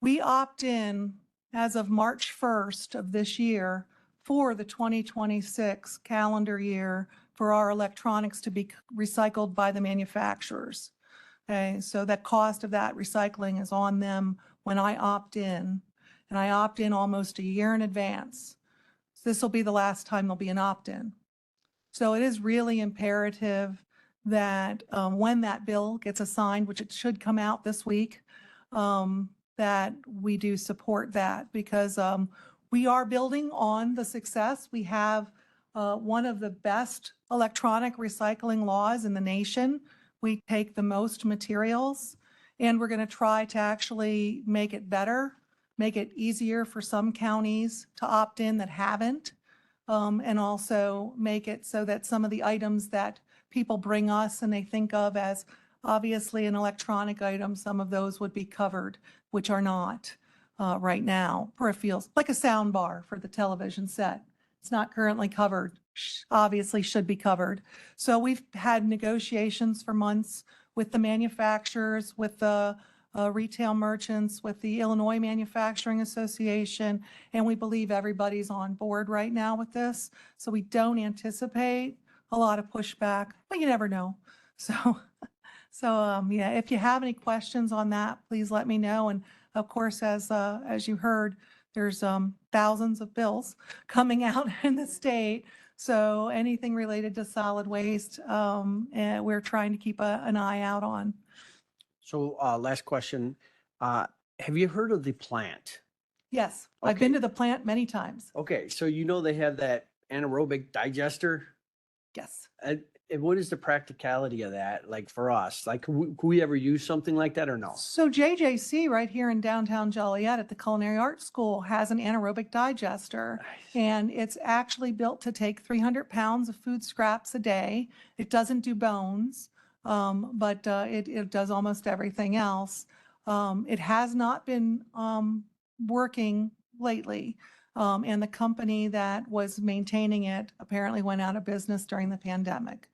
Speaker 11: We opt in as of March 1st of this year for the 2026 calendar year for our electronics to be recycled by the manufacturers. Okay, so that cost of that recycling is on them when I opt in, and I opt in almost a year in advance. So this will be the last time there'll be an opt-in. So it is really imperative that when that bill gets assigned, which it should come out this week, that we do support that, because we are building on the success. We have one of the best electronic recycling laws in the nation. We take the most materials, and we're going to try to actually make it better, make it easier for some counties to opt in that haven't, and also make it so that some of the items that people bring us and they think of as obviously an electronic item, some of those would be covered, which are not right now. Peripherals, like a sound bar for the television set. It's not currently covered, obviously should be covered. So we've had negotiations for months with the manufacturers, with the retail merchants, with the Illinois Manufacturing Association, and we believe everybody's on board right now with this. So we don't anticipate a lot of pushback, but you never know. So yeah, if you have any questions on that, please let me know. And of course, as you heard, there's thousands of bills coming out in the state. So anything related to solid waste, and we're trying to keep an eye out on.
Speaker 6: So last question. Have you heard of the plant?
Speaker 11: Yes, I've been
Speaker 6: Okay.
Speaker 11: to the plant many times.
Speaker 6: Okay, so you know they have that anaerobic digester?
Speaker 11: Yes.
Speaker 6: And what is the practicality of that, like for us? Like, could we ever use something like that or no?
Speaker 11: So JJC right here in downtown Joliet at the Culinary Arts School has an anaerobic digester, and it's actually built to take 300 pounds of food scraps a day. It doesn't do bones, but it does almost everything else. It has not been working lately, and the company that was maintaining it apparently went out of business during the pandemic.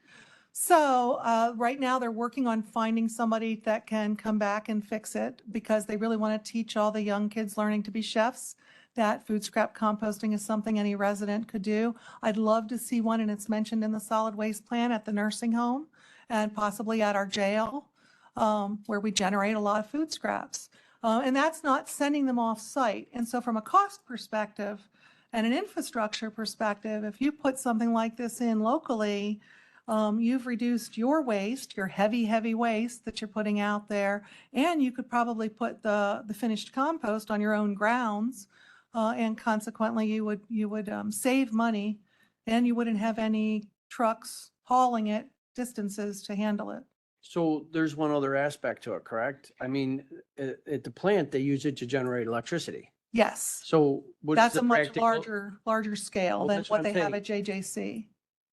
Speaker 11: So right now they're working on finding somebody that can come back and fix it, because they really want to teach all the young kids learning to be chefs that food scrap composting is something any resident could do. I'd love to see one, and it's mentioned in the solid waste plan at the nursing home. and possibly at our jail, where we generate a lot of food scraps. And that's not sending them off site. And so from a cost perspective and an infrastructure perspective, if you put something like this in locally, you've reduced your waste, your heavy waste that you're putting out there, and you could probably put the finished compost on your own grounds, and consequently you would save money, and you wouldn't have any trucks hauling it distances to handle it.
Speaker 6: So there's one other aspect to it, correct? I mean, at the plant, they use it to generate electricity.
Speaker 11: Yes,
Speaker 6: So what's
Speaker 11: that's
Speaker 6: the
Speaker 11: a much
Speaker 6: practical?
Speaker 11: larger scale
Speaker 6: Well,
Speaker 11: than
Speaker 6: that's what
Speaker 11: what
Speaker 6: I'm
Speaker 11: they have at JJC.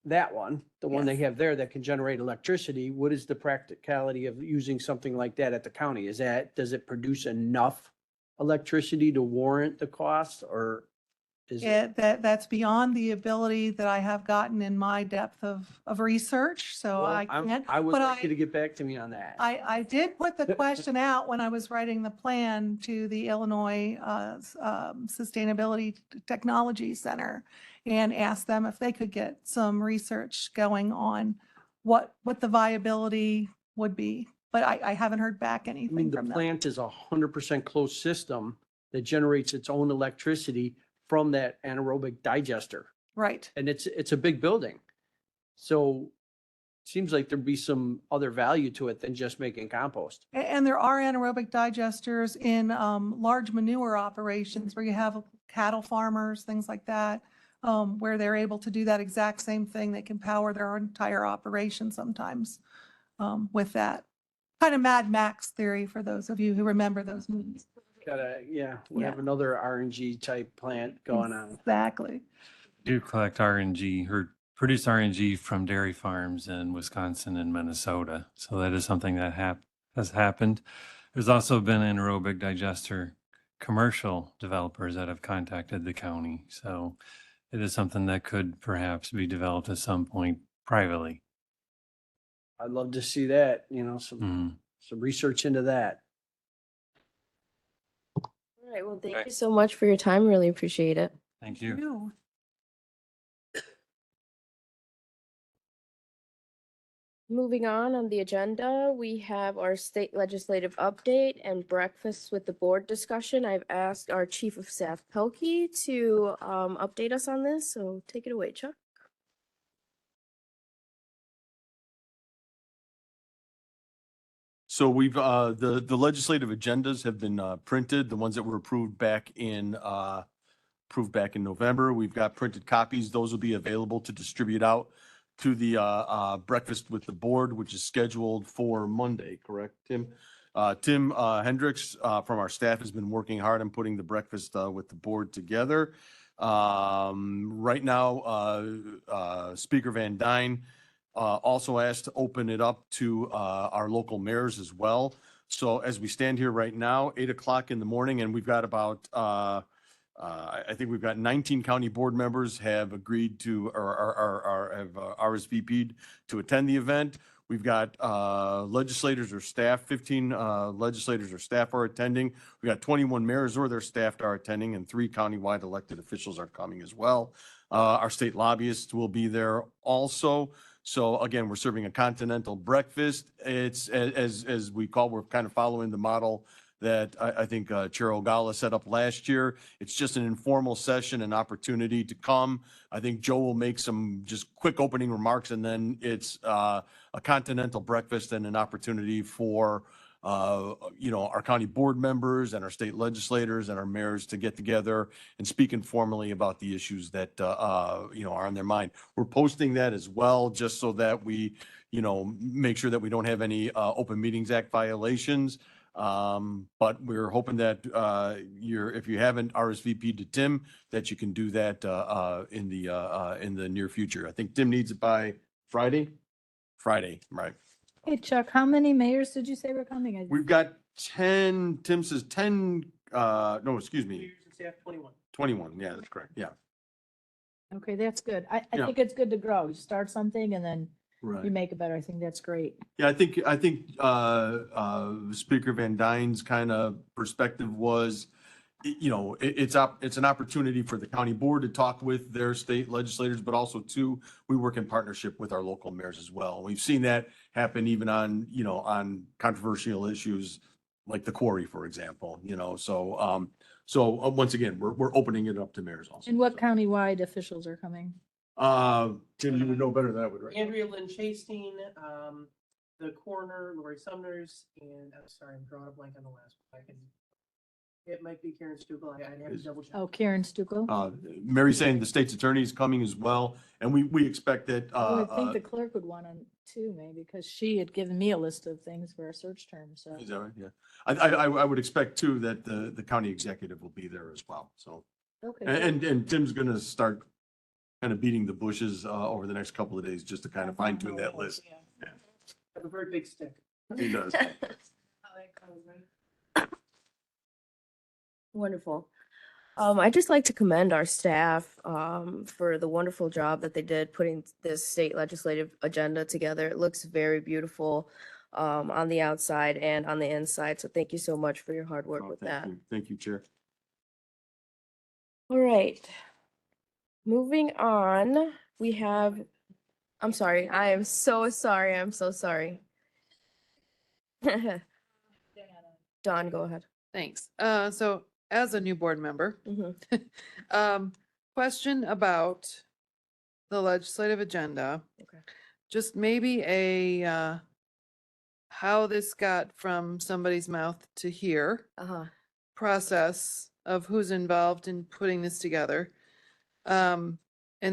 Speaker 6: That one, the one they
Speaker 11: Yes.
Speaker 6: have there that can generate electricity, what is the practicality of using something like that at the county? Does it produce enough electricity to warrant the cost, or is it?
Speaker 11: That's beyond the ability that I have gotten in my depth of research, so
Speaker 6: Well,
Speaker 11: I can't.
Speaker 6: I would
Speaker 11: but
Speaker 6: like you to get back to me on that.
Speaker 11: I did put the question out when I was writing the plan to the Illinois Sustainability Technology Center and asked them if they could get some research going on what the viability would be. But I haven't heard back
Speaker 6: I mean,
Speaker 11: anything
Speaker 6: the
Speaker 11: from them.
Speaker 6: plant is 100% closed system that generates its own electricity from that anaerobic digester.
Speaker 11: Right.
Speaker 6: And it's a big building. So it seems like there'd be some other value to it than just making compost.
Speaker 11: And there are anaerobic digesters in large manure operations where you have cattle farmers, things like that, where they're able to do that exact same thing. They can power their entire operation sometimes with that. Kind of Mad Max theory for those of you who remember those movies.
Speaker 6: We have another RNG type plant going on.
Speaker 11: Exactly.
Speaker 10: Do collect RNG or produce RNG from dairy farms in Wisconsin and Minnesota. So that is something that has happened. There's also been anaerobic digester commercial developers that have contacted the county. So it is something that could perhaps be developed at some point privately.
Speaker 6: I'd love to see that,
Speaker 10: Mhm.
Speaker 6: some research into that.
Speaker 1: All right, well, thank you so much for your time. Really appreciate it.
Speaker 10: Thank you.
Speaker 1: Moving on the agenda, we have our state legislative update and breakfast with the board discussion. I've asked our Chief of Staff Pelkey to update us on this, so take it away, Chuck.
Speaker 13: So we've, the legislative agendas have been printed, the ones that were approved back in November. We've got printed copies. Those will be available to distribute out to the breakfast with the board, which is scheduled for Monday, correct, Tim? Tim Hendricks from our staff has been working hard on putting the breakfast with the board together. Right now, Speaker Van Dyne also asked to open it up to our local mayors as well. So as we stand here right now, 8 o'clock in the morning, and we've got about, I think we've got 19 county board members have agreed to, or have RSVP'd to attend the event. We've got legislators or staff, 15 legislators or staff are attending. We've got 21 mayors or their staff are attending, and 3 countywide elected officials are coming as well. Our state lobbyists will be there also. So again, we're serving a continental breakfast. It's as we call, we're kind of following the model that I think Chair Ogalla set up last year. It's just an informal session, an opportunity to come. I think Joe will make some just quick opening remarks, and then it's a continental breakfast and an opportunity for our county board members and our state legislators and our mayors to get together and speak informally about the issues that are on their mind. We're posting that as well, just so that we make sure that we don't have any Open Meetings Act violations. But we're hoping that if you haven't RSVP'd to Tim, that you can do that in the near future. I think Tim needs it by Friday, right?
Speaker 12: Hey Chuck, how many mayors did you say were coming?
Speaker 13: We've got 10, Tim says 10, no, excuse me. 21, yeah, that's correct, yeah.
Speaker 12: Okay, that's good. I
Speaker 13: Yeah.
Speaker 12: think it's good to grow. You start something and then you
Speaker 13: Right.
Speaker 12: make it better. I think that's great.
Speaker 13: Yeah, I think Speaker Van Dyne's kind of perspective was, you know, it's an opportunity for the county board to talk with their state legislators, but also too, we work in partnership with our local mayors as well. We've seen that happen even on, you know, on controversial issues like the quarry, for example, you know, so, once again, we're opening it up to mayors also.
Speaker 12: And what
Speaker 13: So.
Speaker 12: countywide officials are coming?
Speaker 13: Tim, you would know better than I would, right?
Speaker 2: Andrea Lynn Chastain, the coroner, Lori Sumners, and I'm sorry, I'm drawing a blank on the last one. It might be Karen Stukel. I'd have to double check.
Speaker 12: Oh, Karen Stukel.
Speaker 13: Mary saying the state's attorney is coming as well, and we expect that,
Speaker 12: I would think the clerk would want to too, maybe, because she had given me a list of things for a search term, so.
Speaker 13: is that right? Yeah. I would expect too that the county executive will be there as well, so.
Speaker 12: Okay.
Speaker 13: And Tim's gonna start kind of beating the bushes, over the next couple of days, just to kind of fine tune that list.
Speaker 2: Yeah. Have a very big stick.
Speaker 13: He does.
Speaker 1: Wonderful. I'd just like to commend our staff for the wonderful job that they did putting this state legislative agenda together. It looks very beautiful on the outside and on the inside. So thank you so much for your hard work
Speaker 13: Oh,
Speaker 1: with
Speaker 13: thank
Speaker 1: that.
Speaker 13: you. Thank you, Chair.
Speaker 1: All right. Moving on, we have, I'm sorry. I am so sorry. I'm so sorry. Dawn, go ahead.
Speaker 14: Thanks. So as a new board member,
Speaker 1: Mhm.
Speaker 14: question about the legislative agenda.
Speaker 1: Okay.
Speaker 14: Just maybe how this got from somebody's mouth to here
Speaker 1: Uh-huh.
Speaker 14: process of who's involved in putting this together. And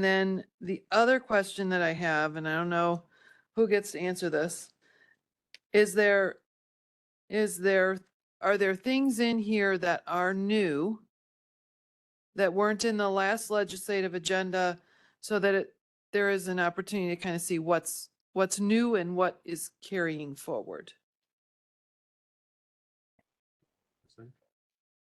Speaker 14: then the other question that I have, and I don't know who gets to answer this, are there things in here that are new that weren't in the last legislative agenda so that there is an opportunity to kind of see what's new and what is carrying forward?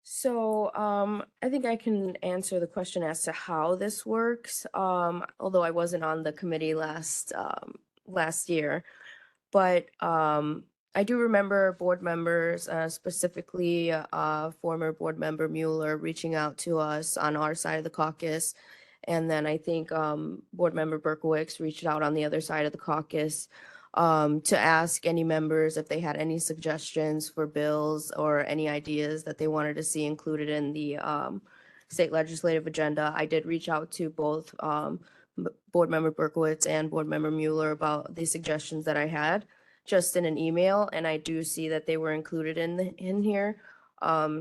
Speaker 1: So, I think I can answer the question as to how this works, although I wasn't on the committee last year. But I do remember board members, specifically former board member Mueller, reaching out to us on our side of the caucus. And then I think board member Berkowitz reached out on the other side of the caucus to ask any members if they had any suggestions for bills or any ideas that they wanted to see included in the state legislative agenda. I did reach out to both board member Berkowitz and board member Mueller about the suggestions that I had just in an email, and I do see that they were included in here.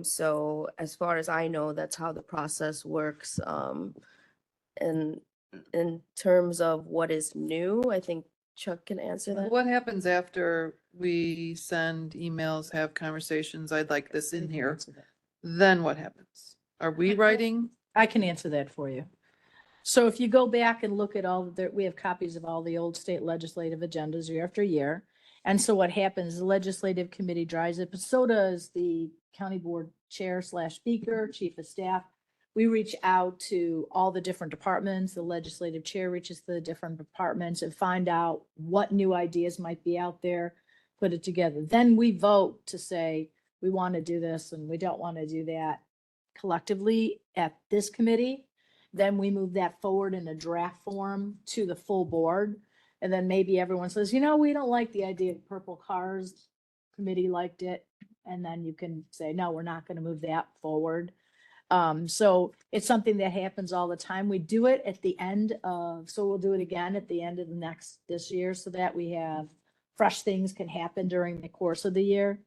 Speaker 1: So as far as I know, that's how the process works. And in terms of what is new, I think Chuck can answer that.
Speaker 14: What happens after we send emails, have conversations? I'd like this in here. Then what happens? Are we writing?
Speaker 12: I can answer that for you. So if you go back and look at we have copies of all the old state legislative agendas year after year. And so what happens, the legislative committee drives it, but so does the county board chair / speaker, chief of staff. We reach out to all the different departments. The legislative chair reaches the different departments and find out what new ideas might be out there, put it together. Then we vote to say, we want to do this and we don't want to do that collectively at this committee. Then we move that forward in a draft form to the full board. And then maybe everyone says, we don't like the idea of purple cars. Committee liked it. And then you can say, no, we're not going to move that forward. So it's something that happens all the time. We do it at the end so we'll do it again at the end of this year so that we have fresh things can happen during the course of the year.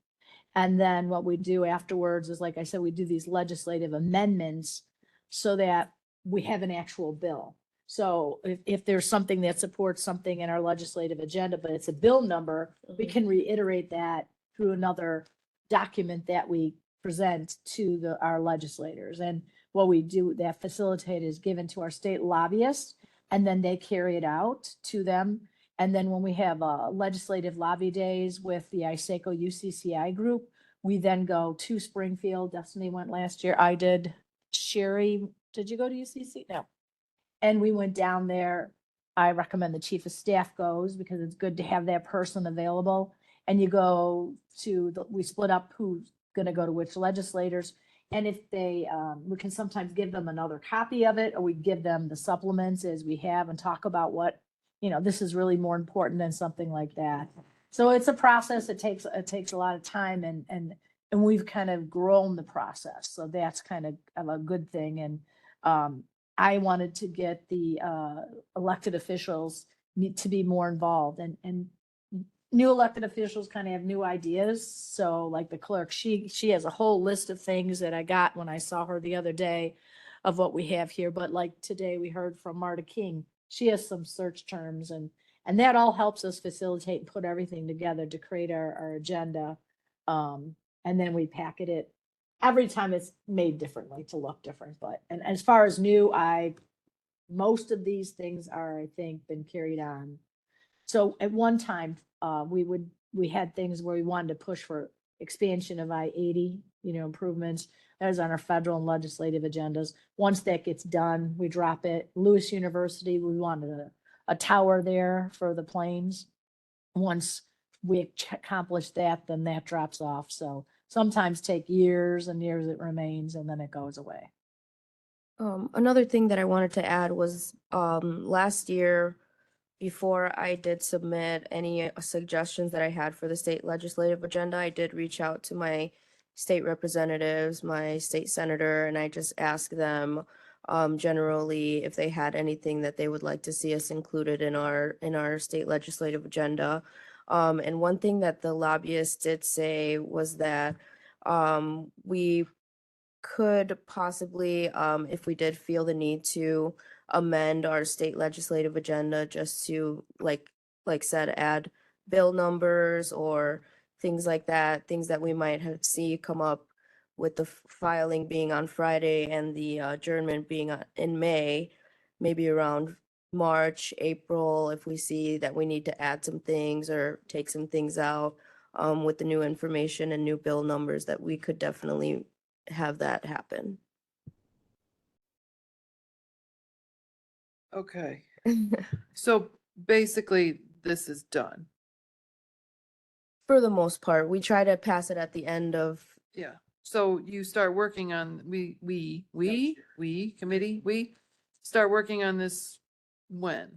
Speaker 12: And then what we do afterwards is, like I said, we do these legislative amendments so that we have an actual bill. So if there's something that supports something in our legislative agenda, but it's a bill number, we can reiterate that through another document that we present to our legislators. And what we do, that facilitate is given to our state lobbyists, and then they carry it out to them. And then when we have legislative lobby days with the ISACO UCCI group, we then go to Springfield. Destiny went last year. I did. Sherry, did you go to UCC? No. And we went down there. I recommend the chief of staff goes because it's good to have that person available. And you go we split up who's going to go to which legislators. And if they, we can sometimes give them another copy of it, or we give them the supplements as we have and talk about what, this is really more important than something like that. So it's a process. It takes a lot of time and we've kind of grown the process. So that's kind of a good thing. And I wanted to get the elected officials need to be more involved and new elected officials kind of have new ideas. So like the clerk, she has a whole list of things that I got when I saw her the other day of what we have here. But like today we heard from Marta King, she has some search terms and that all helps us facilitate and put everything together to create our agenda. And then we packet it. Every time it's made differently to look different, but, and as far as new, most of these things are, I think, been carried on. So at one time, we had things where we wanted to push for expansion of I-80, improvements. That was on our federal and legislative agendas. Once that gets done, we drop it. Lewis University, we wanted a tower there for the planes. Once we accomplish that, then that drops off. So sometimes take years and years it remains and then it goes away.
Speaker 1: Another thing that I wanted to add was last year, before I did submit any suggestions that I had for the state legislative agenda, I did reach out to my state representatives, my state senator, and I just asked them generally if they had anything that they would like to see us included in our state legislative agenda. And one thing that the lobbyists did say was that we could possibly, if we did feel the need to amend our state legislative agenda just to, like said, add bill numbers or things like that, things that we might have see come up with the filing being on Friday and the adjournment being in May, maybe around March, April, if we see that we need to add some things or take some things out with the new information and new bill numbers, that we could definitely have that happen.
Speaker 14: Okay, so basically this is done.
Speaker 1: For the most part, we try to pass it at the end of.
Speaker 14: Yeah, so you start working on, we start working on this when?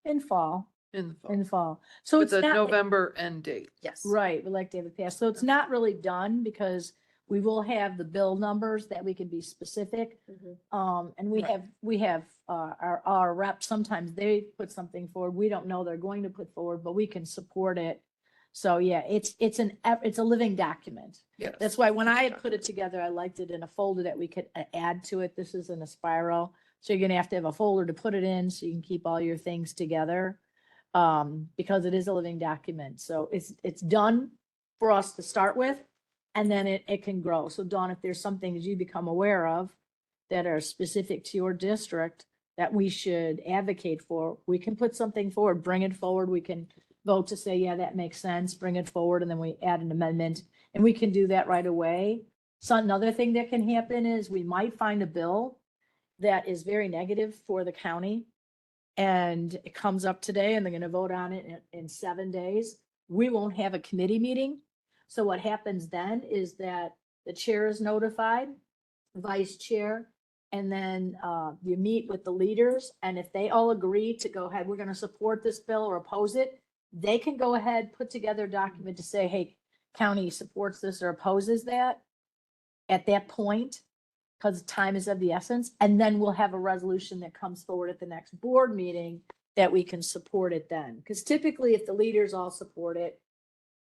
Speaker 12: In fall.
Speaker 14: In the fall.
Speaker 12: In fall. So
Speaker 14: With
Speaker 12: it's
Speaker 14: a
Speaker 12: not.
Speaker 14: November end date.
Speaker 1: Yes.
Speaker 12: Right, we like to have it passed. So it's not really done because we will have the bill numbers that we can be specific. And we
Speaker 14: Right.
Speaker 12: have our reps, sometimes they put something forward. We don't know they're going to put forward, but we can support it. So yeah, it's a living document.
Speaker 14: Yes.
Speaker 12: That's why when I had put it together, I liked it in a folder that we could add to it. This is in a spiral. So you're gonna have to have a folder to put it in so you can keep all your things together. Because it is a living document. So it's done for us to start with, and then it can grow. So Dawn, if there's some things you become aware of that are specific to your district that we should advocate for, we can put something forward, bring it forward. We can vote to say, yeah, that makes sense, bring it forward, and then we add an amendment, and we can do that right away. So another thing that can happen is we might find a bill that is very negative for the county, and it comes up today and they're gonna vote on it in 7 days. We won't have a committee meeting. So what happens then is that the chair is notified, vice chair, and then you meet with the leaders. And if they all agree to go ahead, we're gonna support this bill or oppose it, they can go ahead, put together a document to say, hey, county supports this or opposes that at that point, because time is of the essence. And then we'll have a resolution that comes forward at the next board meeting that we can support it then. Because typically if the leaders all support it,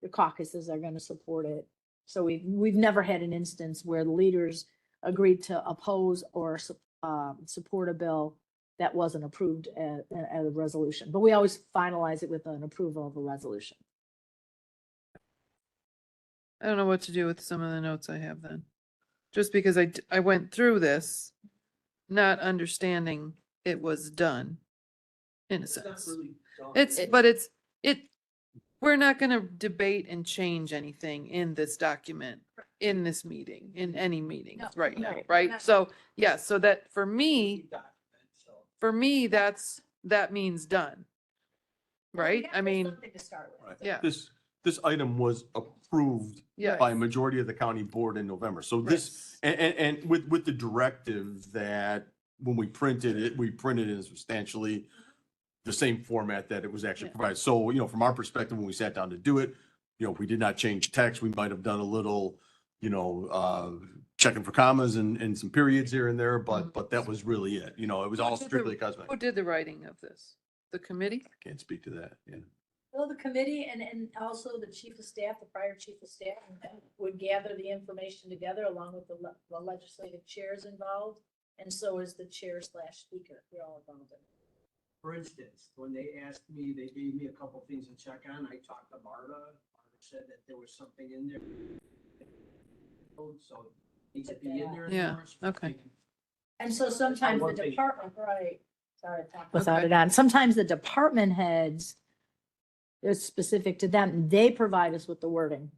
Speaker 12: the caucuses are going to support it. So we've never had an instance where the leaders agreed to oppose or support a bill that wasn't approved as a resolution. But we always finalize it with an approval of a resolution.
Speaker 14: I don't know what to do with some of the notes I have then. Just because I went through this, not understanding it was done, in a sense. We're not gonna debate and change anything in this document, in this meeting, in any meetings
Speaker 12: No,
Speaker 14: right now,
Speaker 12: right.
Speaker 14: right? So, yeah, so that for me, that means done. Right? I mean,
Speaker 12: Something to start with.
Speaker 14: yeah.
Speaker 13: This, this item was approved
Speaker 14: Yeah.
Speaker 13: by a majority of the county board in November. So this, and with the directive that when we printed it in substantially the same format that it was actually provided. So, you know, from our perspective, when we sat down to do it, you know, we did not change text. We might have done a little, you know, checking for commas and some periods here and there, but that was really it. You know, it was all strictly
Speaker 14: Who
Speaker 13: cosmetic.
Speaker 14: did the writing of this? The committee?
Speaker 13: Can't speak to that, yeah.
Speaker 12: Well, the committee and also the chief of staff, the prior chief of staff, would gather the information together along with the legislative chairs involved. And so is the chair/speaker. We're all involved in it.
Speaker 6: For instance, when they asked me, they gave me a couple things to check on. I talked to Marta. Marta said that there was something in there. So it needs to be in there.
Speaker 14: Yeah, okay.
Speaker 12: And so sometimes
Speaker 6: One
Speaker 12: the
Speaker 6: page.
Speaker 12: department, right, sorry, I talked without it on, sometimes the department heads, it's specific to them, they provide us with the wording.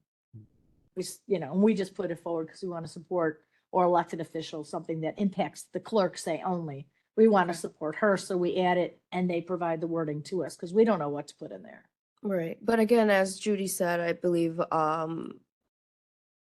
Speaker 12: You know, and we just put it forward because we want to support or elected officials, something that impacts the clerk, say only. We want to support her, so we add it and they provide the wording to us because we don't know what to put in there.
Speaker 1: Right. But again, as Judy said, I believe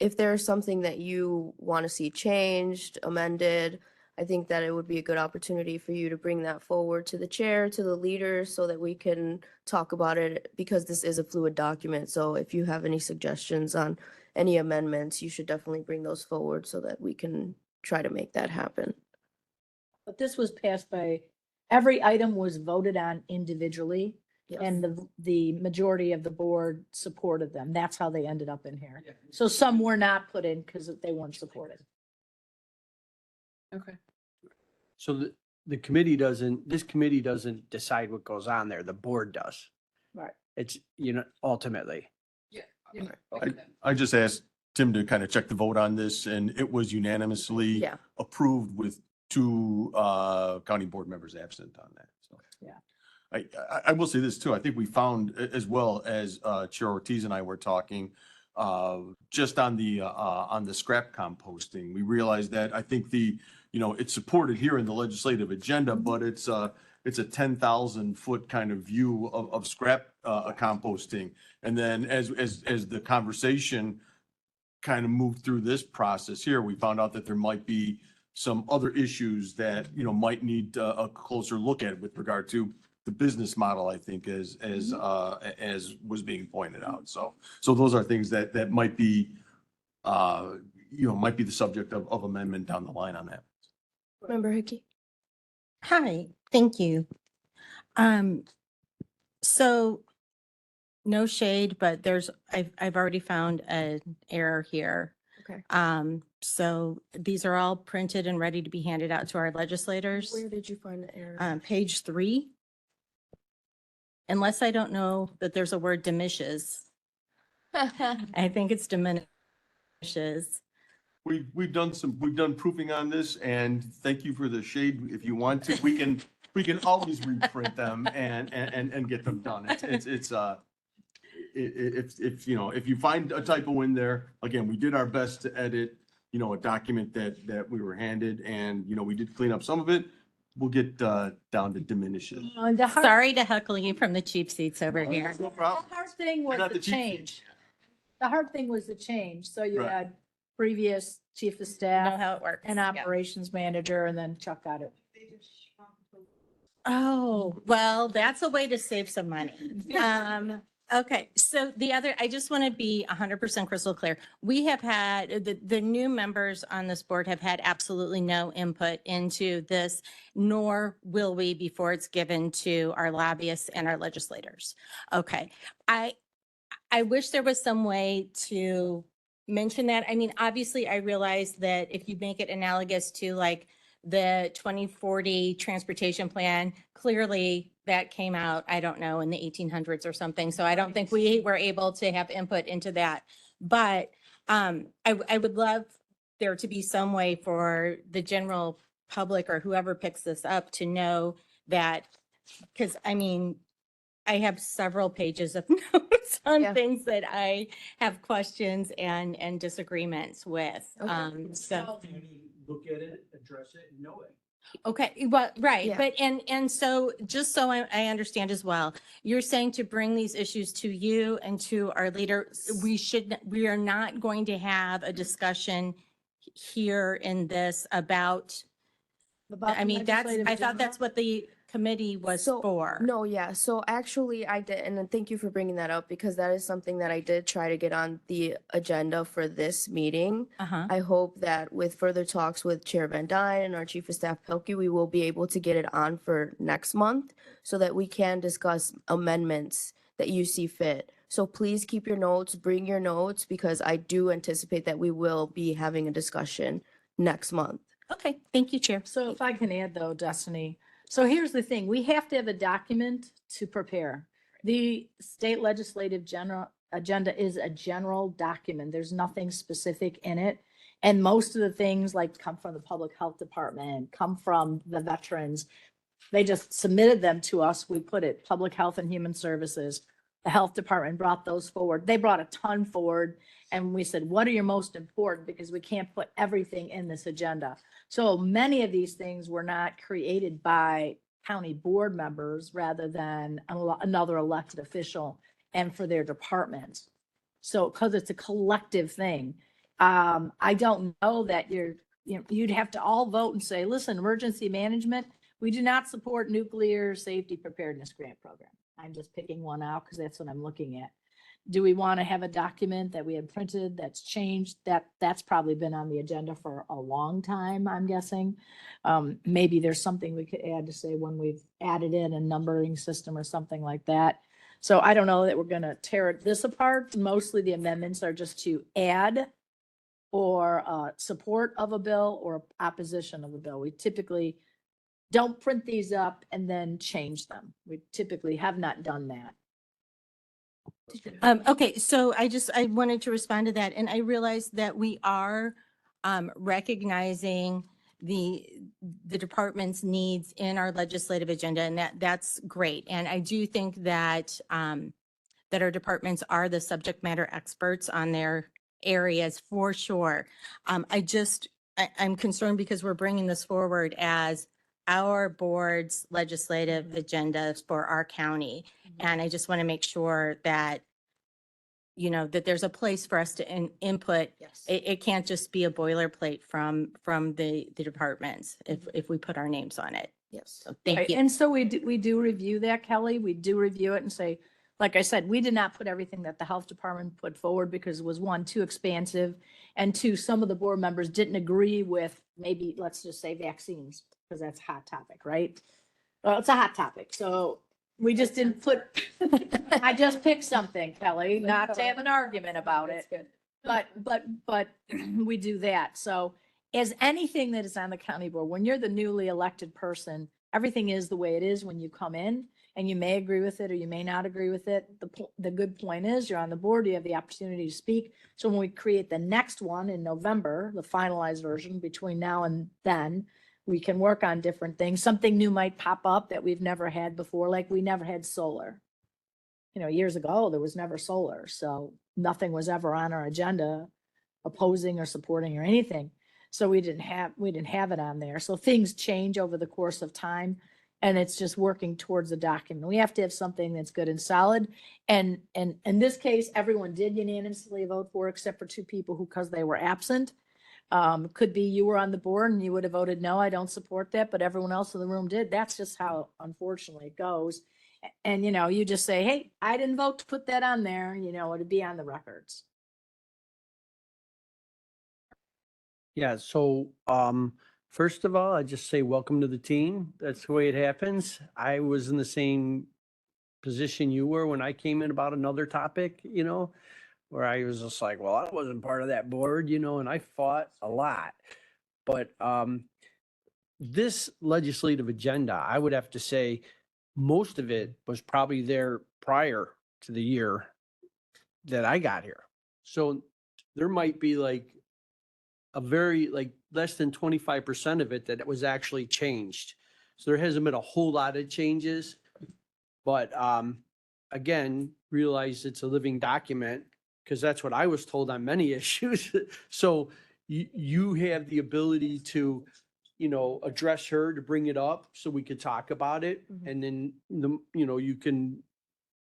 Speaker 1: if there's something that you want to see changed, amended, I think that it would be a good opportunity for you to bring that forward to the chair, to the leader, so that we can talk about it, because this is a fluid document. So if you have any suggestions on any amendments, you should definitely bring those forward so that we can try to make that happen.
Speaker 12: But this was passed by, every item was voted on individually. And the majority of the board supported them. That's how they ended up in here. So some were not put in because they weren't supported.
Speaker 14: Okay.
Speaker 6: So the committee doesn't, this committee doesn't decide what goes on there. The board does.
Speaker 12: Right.
Speaker 6: It's, you know, ultimately.
Speaker 13: I just asked Tim to kind of check the vote on this, and it was unanimously
Speaker 1: Yeah.
Speaker 13: approved with 2 county board members absent on that. So
Speaker 12: Yeah.
Speaker 13: I will say this too. I think we found as well as Chair Ortiz and I were talking just on the scrap composting. We realized that I think it's supported here in the legislative agenda, but it's a 10,000 foot kind of view of scrap composting. And then as the conversation kind of moved through this process here, we found out that there might be some other issues that, you know, might need a closer look at with regard to the business model, I think, as was being pointed out. So those are things that might be, might be the subject of amendment down the line on that.
Speaker 1: Member Hickey?
Speaker 7: Hi, thank you. So no shade, but I've already found an error here.
Speaker 1: Okay.
Speaker 7: So these are all printed and ready to be handed out to our legislators.
Speaker 1: Where did you find the error?
Speaker 7: Page 3. Unless I don't know that there's a word diminishes. I think it's diminishes.
Speaker 13: We've done proofing on this, and thank you for the shade. If you want to, we can always reprint them and get them done. If you find a typo in there, again, we did our best to edit, a document that we were handed, and, we did clean up some of it. We'll get down to diminishes.
Speaker 7: Sorry to heckle you from the cheap seats over here.
Speaker 13: No
Speaker 12: The
Speaker 13: problem.
Speaker 12: hard thing was
Speaker 13: You're not
Speaker 12: the
Speaker 13: the chief.
Speaker 12: change. The hard thing was the change. So you
Speaker 13: Right.
Speaker 12: had previous chief of
Speaker 7: Know
Speaker 12: staff
Speaker 7: how it works.
Speaker 12: and
Speaker 7: Yeah.
Speaker 12: operations manager, and then Chuck got it.
Speaker 7: Oh, well, that's a way to save some money. Okay, so I just want to be 100% crystal clear. We have had, the new members on this board have had absolutely no input into this, nor will we before it's given to our lobbyists and our legislators. Okay, I wish there was some way to mention that. I mean, obviously, I realize that if you make it analogous to like the 2040 transportation plan, clearly that came out, I don't know, in the 1800s or something. So I don't think we were able to have input into that. But I would love there to be some way for the general public or whoever picks this up to know that, because I mean, I have several pages of notes on
Speaker 1: Yeah.
Speaker 7: things that I have questions and disagreements with.
Speaker 1: Okay.
Speaker 7: So,
Speaker 6: Look at it, address it, and know it.
Speaker 7: Okay, well, right,
Speaker 1: Yeah.
Speaker 7: but and so just so I understand as well, you're saying to bring these issues to you and to our leader, we are not going to have a discussion here in this about,
Speaker 12: About
Speaker 7: I
Speaker 12: the
Speaker 7: mean, that's,
Speaker 12: legislative
Speaker 7: I thought that's
Speaker 12: agenda?
Speaker 7: what the committee was
Speaker 1: So,
Speaker 7: for.
Speaker 1: no, yeah. So actually, I did, and then thank you for bringing that up because that is something that I did try to get on the agenda for this meeting.
Speaker 7: Uh-huh.
Speaker 1: I hope that with further talks with Chair Van Dyne and our Chief of Staff Pelkey, we will be able to get it on for next month so that we can discuss amendments that you see fit. So please keep your notes, bring your notes, because I do anticipate that we will be having a discussion next month.
Speaker 7: Okay, thank you, Chair.
Speaker 12: So if I can add though, Destiny, so here's the thing, we have to have a document to prepare. The state legislative general agenda is a general document. There's nothing specific in it. And most of the things like come from the public health department, come from the veterans. They just submitted them to us. We put it, Public Health and Human Services. The health department brought those forward. They brought a ton forward. And we said, what are your most important? Because we can't put everything in this agenda. So many of these things were not created by county board members rather than another elected official and for their departments. So, because it's a collective thing. I don't know that you'd have to all vote and say, listen, emergency management, we do not support nuclear safety preparedness grant program. I'm just picking one out because that's what I'm looking at. Do we want to have a document that we had printed that's changed? That's probably been on the agenda for a long time, I'm guessing. Maybe there's something we could add to say when we've added in a numbering system or something like that. So I don't know that we're going to tear this apart. Mostly the amendments are just to add or support of a bill or opposition of a bill. We typically don't print these up and then change them. We typically have not done that.
Speaker 7: Okay, so I wanted to respond to that, and I realized that we are recognizing the department's needs in our legislative agenda, and that's great. And I do think that that our departments are the subject matter experts on their areas for sure. I'm concerned because we're bringing this forward as our board's legislative agendas for our county. And I just want to make sure that, you know, that there's a place for us to input.
Speaker 12: Yes.
Speaker 7: It can't just be a boilerplate from the departments if we put our names on it.
Speaker 1: Yes.
Speaker 7: So thank
Speaker 12: Right,
Speaker 7: you.
Speaker 12: and so we do review that, Kelly. We do review it and say, like I said, we did not put everything that the health department put forward because it was one, too expansive. And two, some of the board members didn't agree with maybe, let's just say vaccines, because that's a hot topic, right? Well, it's a hot topic. So we just didn't put, I just picked something, Kelly, not to have an argument about it. But we do that. So as anything that is on the county board, when you're the newly elected person, everything is the way it is when you come in, and you may agree with it or you may not agree with it. The good point is you're on the board, you have the opportunity to speak. So when we create the next one in November, the finalized version between now and then, we can work on different things. Something new might pop up that we've never had before, like we never had solar. You know, years ago, there was never solar, so nothing was ever on our agenda opposing or supporting or anything. So we didn't have it on there. So things change over the course of time, and it's just working towards the document. We have to have something that's good and solid. And in this case, everyone did unanimously vote for, except for two people who, because they were absent. Could be you were on the board and you would have voted, no, I don't support that, but everyone else in the room did. That's just how, unfortunately, it goes. And, you know, you just say, hey, I didn't vote to put that on there, you know, it'd be on the records.
Speaker 6: Yeah, so first of all, I just say welcome to the team. That's the way it happens. I was in the same position you were when I came in about another topic, you know, where I was just like, well, I wasn't part of that board, you know, and I fought a lot. But this legislative agenda, I would have to say most of it was probably there prior to the year that I got here. So there might be like a very less than 25% of it that was actually changed. So there hasn't been a whole lot of changes, but again, realize it's a living document because that's what I was told on many issues. So you have the ability to, address her to bring it up so we could talk about it.
Speaker 1: Mhm.
Speaker 6: And then you can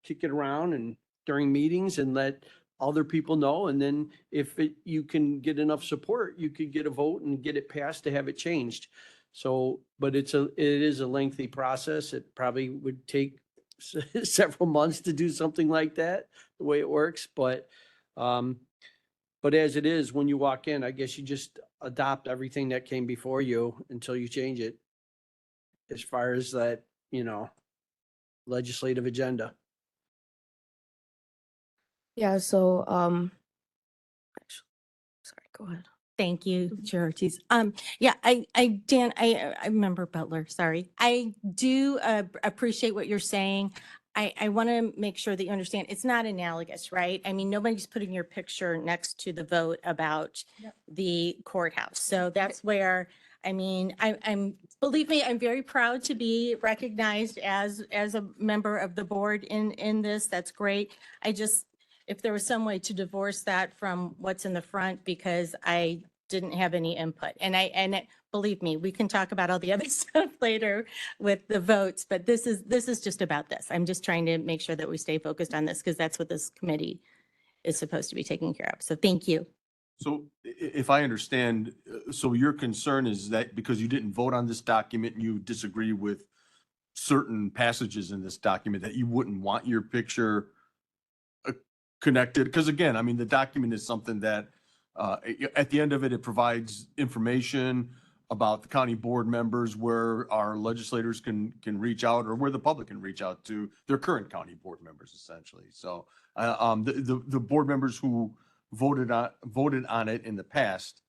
Speaker 6: kick it around and during meetings and let other people know. And then if you can get enough support, you could get a vote and get it passed to have it changed. So, but it is a lengthy process. It probably would take several months to do something like that, the way it works. But as it is, when you walk in, I guess you just adopt everything that came before you until you change it. As far as that, legislative agenda.
Speaker 1: Yeah, so, actually, sorry, go ahead.
Speaker 7: Thank you,
Speaker 1: Mhm.
Speaker 7: Chair Ortiz. Yeah, Dan, I remember Butler, sorry. I do appreciate what you're saying. I want to make sure that you understand, it's not analogous, right? I mean, nobody's putting your picture next to the vote about
Speaker 12: Yep.
Speaker 7: the courthouse. So that's where, I mean, believe me, I'm very proud to be recognized as a member of the board in this. That's great. If there was some way to divorce that from what's in the front, because I didn't have any input. Believe me, we can talk about all the other stuff later with the votes, but this is just about this. I'm just trying to make sure that we stay focused on this because that's what this committee is supposed to be taking care of. So thank you.
Speaker 13: So if I understand, so your concern is that because you didn't vote on this document and you disagree with certain passages in this document, that you wouldn't want your picture connected? Because again, I mean, the document is something that at the end of it, it provides information about the county board members, where our legislators can reach out, or where the public can reach out to their current county board members, essentially. So the board members who voted on it in the past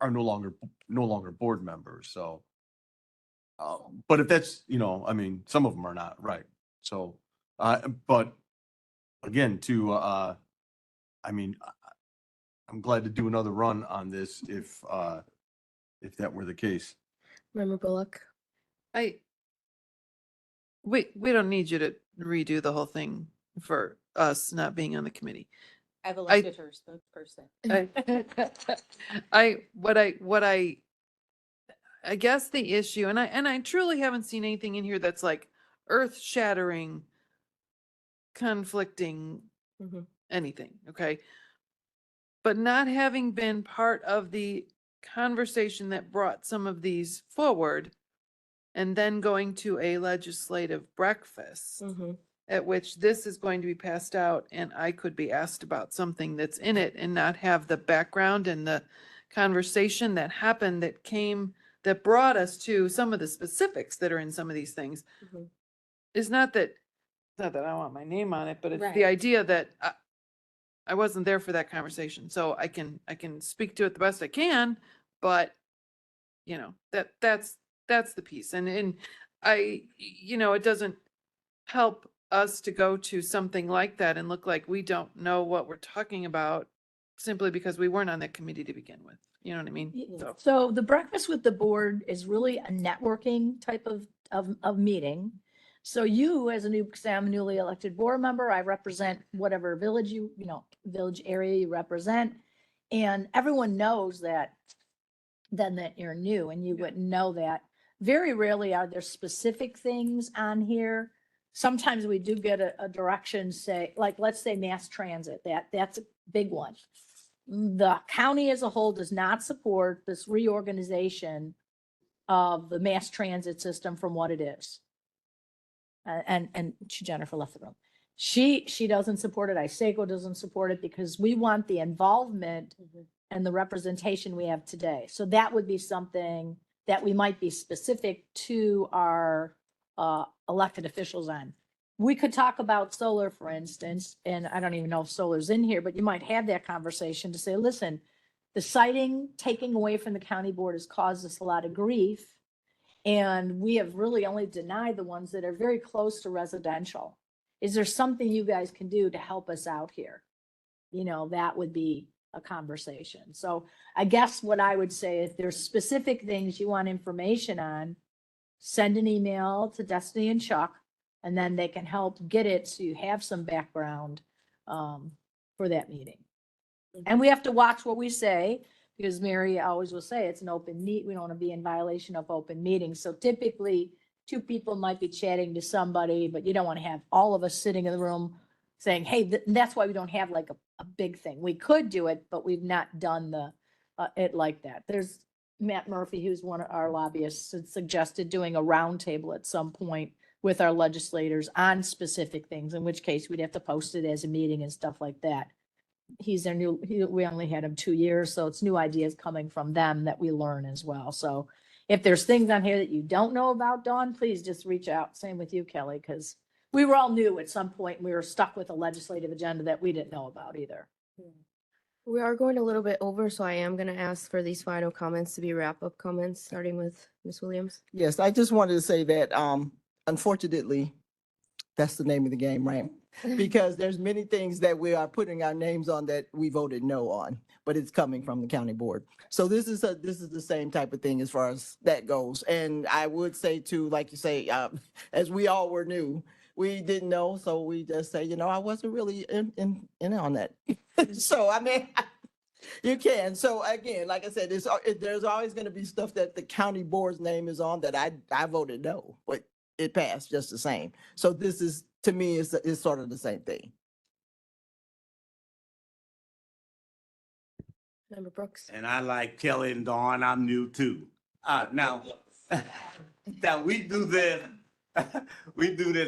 Speaker 13: are no longer board members. So, but if that's, I mean, some of them are not, right? So, but again, I mean, I'm glad to do another run on this if that were the case.
Speaker 1: Member Bullock?
Speaker 14: We don't need you to redo the whole thing for us not being on the committee.
Speaker 7: I've elected her spokesperson.
Speaker 14: I guess the issue, and I truly haven't seen anything in here that's like earth-shattering, conflicting,
Speaker 1: Mhm.
Speaker 14: anything, okay? But not having been part of the conversation that brought some of these forward, and then going to a legislative breakfast
Speaker 1: Mhm.
Speaker 14: at which this is going to be passed out and I could be asked about something that's in it and not have the background and the conversation that happened that brought us to some of the specifics that are in some of these things.
Speaker 1: Mhm.
Speaker 14: Is not that I want my name on it, but it's
Speaker 7: Right.
Speaker 14: the idea that I wasn't there for that conversation. So I can speak to it the best I can, but that's the piece. And it doesn't help us to go to something like that and look like we don't know what we're talking about simply because we weren't on that committee to begin with. You know what I mean? So
Speaker 12: So the breakfast with the board is really a networking type of meeting. So you, as a new, say I'm a newly elected board member, I represent whatever village village area you represent. And everyone knows that you're new and you wouldn't know that. Very rarely are there specific things on here. Sometimes we do get a direction, say, like, let's say mass transit, that's a big one. The county as a whole does not support this reorganization of the mass transit system from what it is. And Jennifer left the room. She doesn't support it. ISACO doesn't support it because we want the involvement and the representation we have today. So that would be something that we might be specific to our elected officials on. We could talk about solar, for instance, and I don't even know if solar's in here, but you might have that conversation to say, listen, the siting taking away from the county board has caused us a lot of grief. And we have really only denied the ones that are very close to residential. Is there something you guys can do to help us out here? That would be a conversation. So I guess what I would say, if there's specific things you want information on, send an email to Destiny and Chuck, and then they can help get it so you have some background for that meeting. And we have to watch what we say Because Mary always will say it's an open meet, we don't want to be in violation of open meetings. So typically, two people might be chatting to somebody, but you don't want to have all of us sitting in the room saying, hey, that's why we don't have like a big thing. We could do it, but we've not done it like that. There's Matt Murphy, who's one of our lobbyists, had suggested doing a roundtable at some point with our legislators on specific things, in which case we'd have to post it as a meeting and stuff like that. He's our we only had him 2 years, so it's new ideas coming from them that we learn as well. So if there's things on here that you don't know about, Dawn, please just reach out. Same with you, Kelly, because we were all new at some point. And we were stuck with a legislative agenda that we didn't know about either.
Speaker 1: We are going a little bit over, so I am going to ask for these final comments to be wrap-up comments, starting with Ms. Williams.
Speaker 15: Yes, I just wanted to say that, unfortunately, that's the name of the game, right? Because there's many things that we are putting our names on that we voted no on, but it's coming from the county board. So this is the same type of thing as far as that goes. And I would say too, like you say, as we all were new, we didn't know, so we just say, I wasn't really in on that. So, I mean, you can. So again, like I said, there's always going to be stuff that the county board's name is on that I voted no, but it passed just the same. So this is, to me, is sort of the same thing.
Speaker 1: Member Brooks.
Speaker 16: And I like Kelly and Dawn, I'm new too. Now we do this,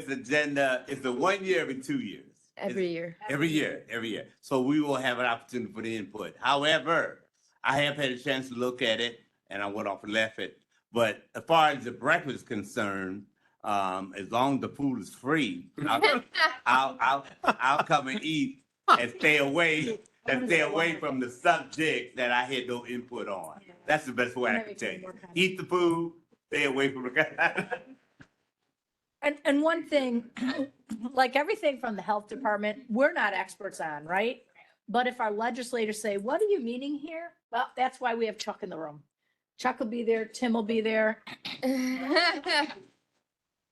Speaker 16: agenda, it's a 1 year every 2 years.
Speaker 1: Every year.
Speaker 16: Every year. So we will have an opportunity for the input. However, I have had a chance to look at it and I went off and left it. But as far as the breakfast is concerned, as long as the food is free, I'll come and eat and stay away from the subject that I had no input on. That's the best way I can tell you. Eat the food, stay away from the.
Speaker 12: And one thing, like everything from the health department, we're not experts on, right? But if our legislators say, what are you meaning here? Well, that's why we have Chuck in the room. Chuck will be there, Tim will be there.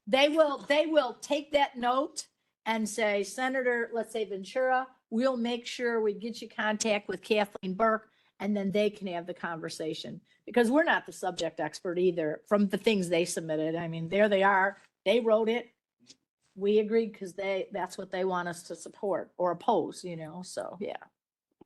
Speaker 12: They will take that note and say, Senator, let's say Ventura, we'll make sure we get you contact with Kathleen Burke, and then they can have the conversation. Because we're not the subject expert either from the things they submitted. I mean, there they are. They wrote it. We agreed because that's what they want us to support or oppose, so yeah.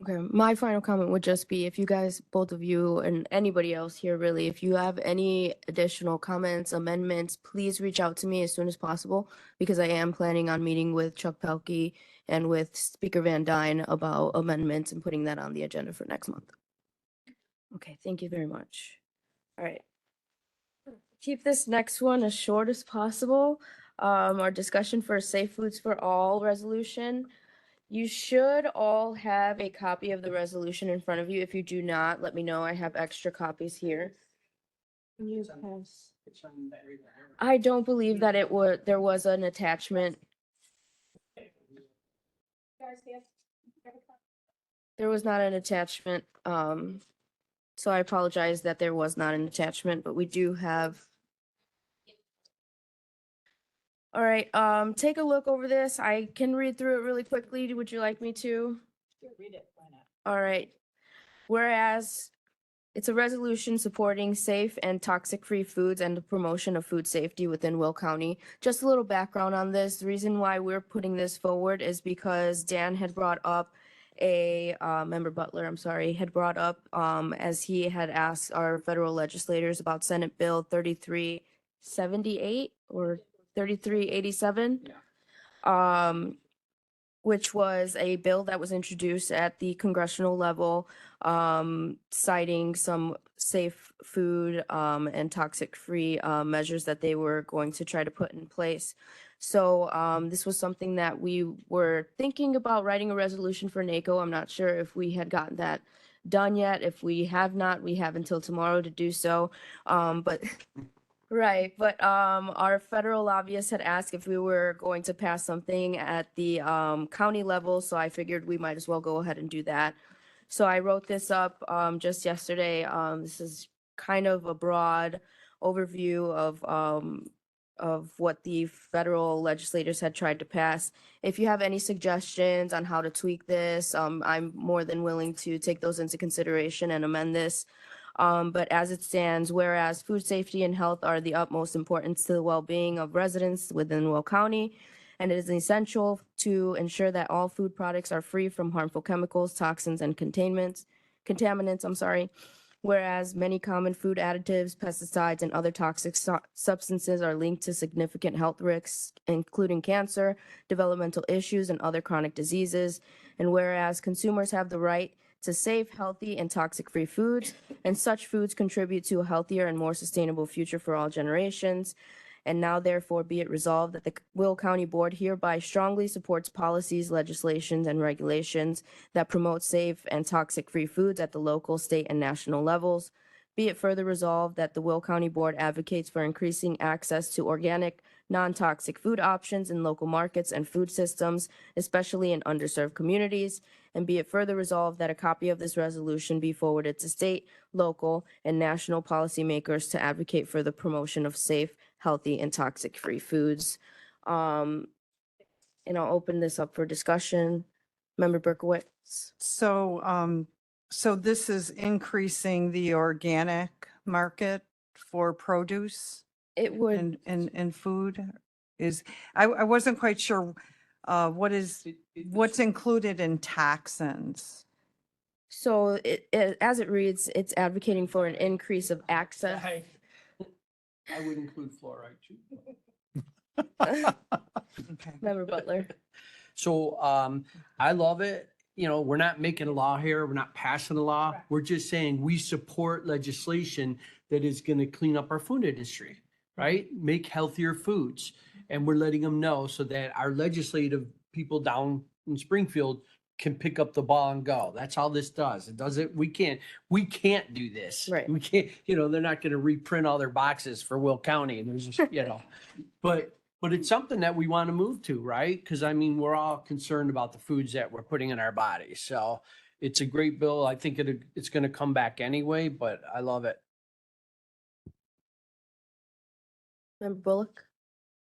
Speaker 1: Okay, my final comment would just be if you guys, both of you and anybody else here really, if you have any additional comments, amendments, please reach out to me as soon as possible because I am planning on meeting with Chuck Pelkey and with Speaker Van Dyne about amendments and putting that on the agenda for next month. Okay, thank you very much. All right. Keep this next one as short as possible. Our discussion for Safe Foods for All resolution. You should all have a copy of the resolution in front of you. If you do not, let me know. I have extra copies here. I don't believe that there was an attachment. There was not an attachment. So I apologize that there was not an attachment, but we do have. All right, take a look over this. I can read through it really quickly. Would you like me to?
Speaker 12: Read it, why not?
Speaker 1: All right. Whereas it's a resolution supporting safe and toxic-free foods and the promotion of food safety within Will County. Just a little background on this. The reason why we're putting this forward is because Dan had brought up Member Butler, I'm sorry, had brought up as he had asked our federal legislators about Senate Bill 3378 or 3387. Which was a bill that was introduced at the congressional level, citing some safe food and toxic-free measures that they were going to try to put in place. So this was something that we were thinking about writing a resolution for NACO. I'm not sure if we had gotten that done yet. If we have not, we have until tomorrow to do so. Right, but our federal lobbyists had asked if we were going to pass something at the county level, so I figured we might as well go ahead and do that. So I wrote this up just yesterday. This is kind of a broad overview of of what the federal legislators had tried to pass. If you have any suggestions on how to tweak this, I'm more than willing to take those into consideration and amend this. But as it stands, whereas food safety and health are the utmost importance to the well-being of residents within Will County, and it is essential to ensure that all food products are free from harmful chemicals, toxins, and contaminants, whereas many common food additives, pesticides, and other toxic substances are linked to significant health risks, including cancer, developmental issues, and other chronic diseases, and whereas consumers have the right to safe, healthy, and toxic-free foods, and such foods contribute to a healthier and more sustainable future for all generations. And now therefore be it resolved that the Will County Board hereby strongly supports policies, legislations, and regulations that promote safe and toxic-free foods at the local, state, and national levels. Be it further resolved that the Will County Board advocates for increasing access to organic, non-toxic food options in local markets and food systems, especially in underserved communities. And be it further resolved that a copy of this resolution be forwarded to state, local, and national policymakers to advocate for the promotion of safe, healthy, and toxic-free foods. And I'll open this up for discussion. Member Berkowitz.
Speaker 9: So this is increasing the organic market for produce
Speaker 1: It would,
Speaker 9: and food is, I wasn't quite sure, what's included in toxins?
Speaker 1: so as it reads, it's advocating for an increase of access.
Speaker 6: I would include fluoride too.
Speaker 9: Okay.
Speaker 1: Member Butler.
Speaker 6: So I love it. You know, we're not making a law here. We're not passing a law. We're just saying we support legislation that is going to clean up our food industry, right? Make healthier foods. And we're letting them know so that our legislative people down in Springfield can pick up the ball and go. That's all this does. It doesn't, we can't do this.
Speaker 1: Right.
Speaker 6: We can't, you know, they're not going to reprint all their boxes for Will County and there's just, you know, but it's something that we want to move to, right? Because I mean, we're all concerned about the foods that we're putting in our bodies. So it's a great bill. I think it's going to come back anyway, but I love it.
Speaker 1: Member Bullock.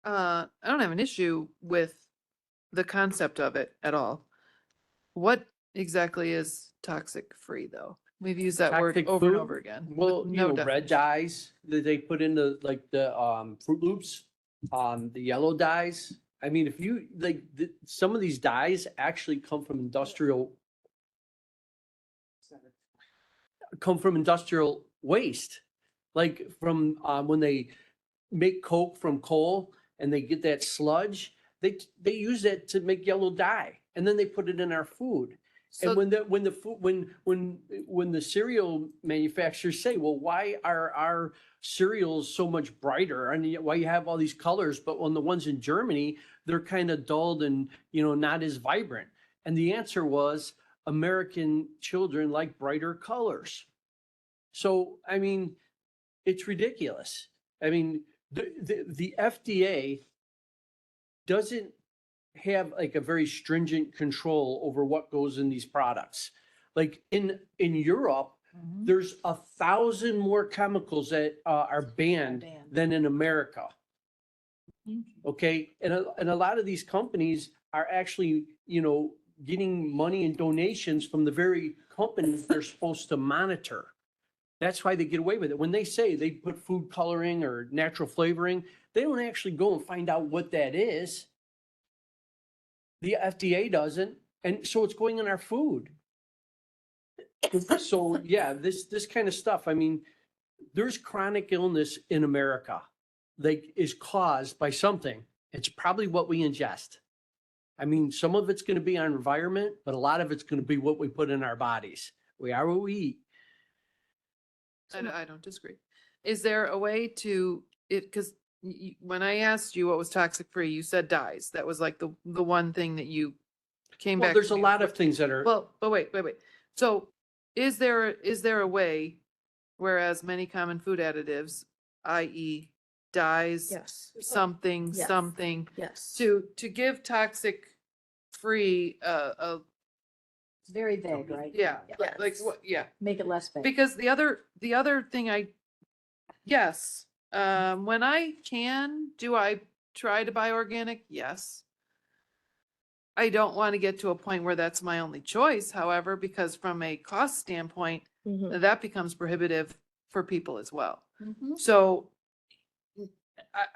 Speaker 14: I don't have an issue with the concept of it at all. What exactly is toxic free though? We've used that word
Speaker 6: Toxic
Speaker 14: over and
Speaker 6: food?
Speaker 14: over again. with
Speaker 6: Well,
Speaker 14: no
Speaker 6: you know, red
Speaker 14: definition.
Speaker 6: dyes that they put into like the Fruit Loops, the yellow dyes. I mean, if you like, some of these dyes actually come from industrial waste, like from when they make Coke from coal and they get that sludge, they use that to make yellow dye, and then they put it in our food.
Speaker 14: So
Speaker 6: And when the cereal manufacturers say, well, why are our cereals so much brighter? And why you have all these colors, but on the ones in Germany, they're kind of dulled and, you know, not as vibrant. And the answer was American children like brighter colors. So, I mean, it's ridiculous. I mean, the FDA doesn't have like a very stringent control over what goes in these products. Like in Europe, there's 1,000 more chemicals that are banned than in America. Okay, and a lot of these companies are actually, you know, getting money and donations from the very companies they're supposed to monitor. That's why they get away with it. When they say they put food coloring or natural flavoring, they don't actually go and find out what that is. The FDA doesn't, and so it's going in our food. So yeah, this kind of stuff, I mean, there's chronic illness in America that is caused by something. It's probably what we ingest. I mean, some of it's going to be our environment, but a lot of it's going to be what we put in our bodies. We are what we eat.
Speaker 14: I don't disagree. Is there a way to because when I asked you what was toxic free, you said dyes. That was like the one thing that you came
Speaker 6: Well,
Speaker 14: back.
Speaker 6: there's
Speaker 14: to
Speaker 6: a
Speaker 14: me
Speaker 6: lot
Speaker 14: with.
Speaker 6: of things that are.
Speaker 14: Well, but wait. So is there a way, whereas many common food additives, i.e. dyes,
Speaker 1: Yes.
Speaker 14: something,
Speaker 1: Yes.
Speaker 14: something,
Speaker 1: Yes.
Speaker 14: to give toxic free,
Speaker 12: It's very vague, right?
Speaker 14: yeah,
Speaker 1: Yes.
Speaker 14: like what, yeah.
Speaker 12: Make it less vague.
Speaker 14: Because the other thing yes, When I can, do I try to buy organic? Yes. I don't want to get to a point where that's my only choice, however, because from a cost standpoint, that becomes prohibitive for people as well. So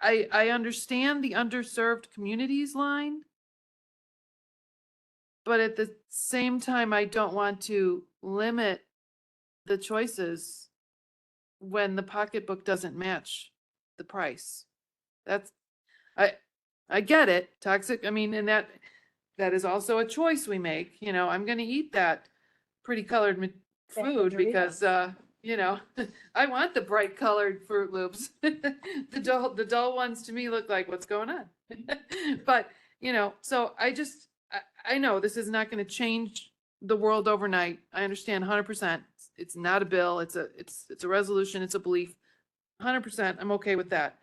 Speaker 14: I understand the underserved communities line, but at the same time, I don't want to limit the choices when the pocketbook doesn't match the price. That's, I get it, toxic, I mean, and that is also a choice we make, you know, I'm gonna eat that pretty colored food because, you know, I want the bright colored Fruit Loops. The dull ones to me look like, what's going on? But, you know, so I know this is not gonna change the world overnight. I understand 100%. It's not a bill, it's a resolution, it's a belief. 100%, I'm okay with that.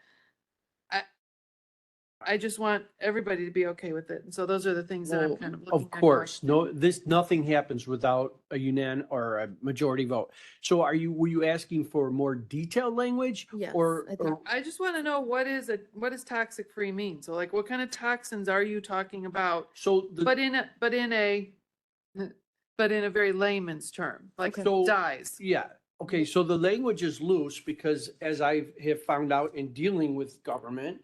Speaker 14: I just want everybody to be okay with it. And so those are the things that I'm kind of looking
Speaker 6: Of
Speaker 14: at going,
Speaker 6: course, nothing happens without a or a majority vote. So were you asking for more detailed language?
Speaker 1: Yes,
Speaker 6: Or,
Speaker 1: I think-
Speaker 14: I just want to know what does toxic free mean? So like, what kind of toxins are you talking about?
Speaker 6: so the.
Speaker 14: But in a very layman's term, like
Speaker 6: So-
Speaker 14: dyes.
Speaker 6: Yeah, okay, so the language is loose because as I have found out in dealing with government,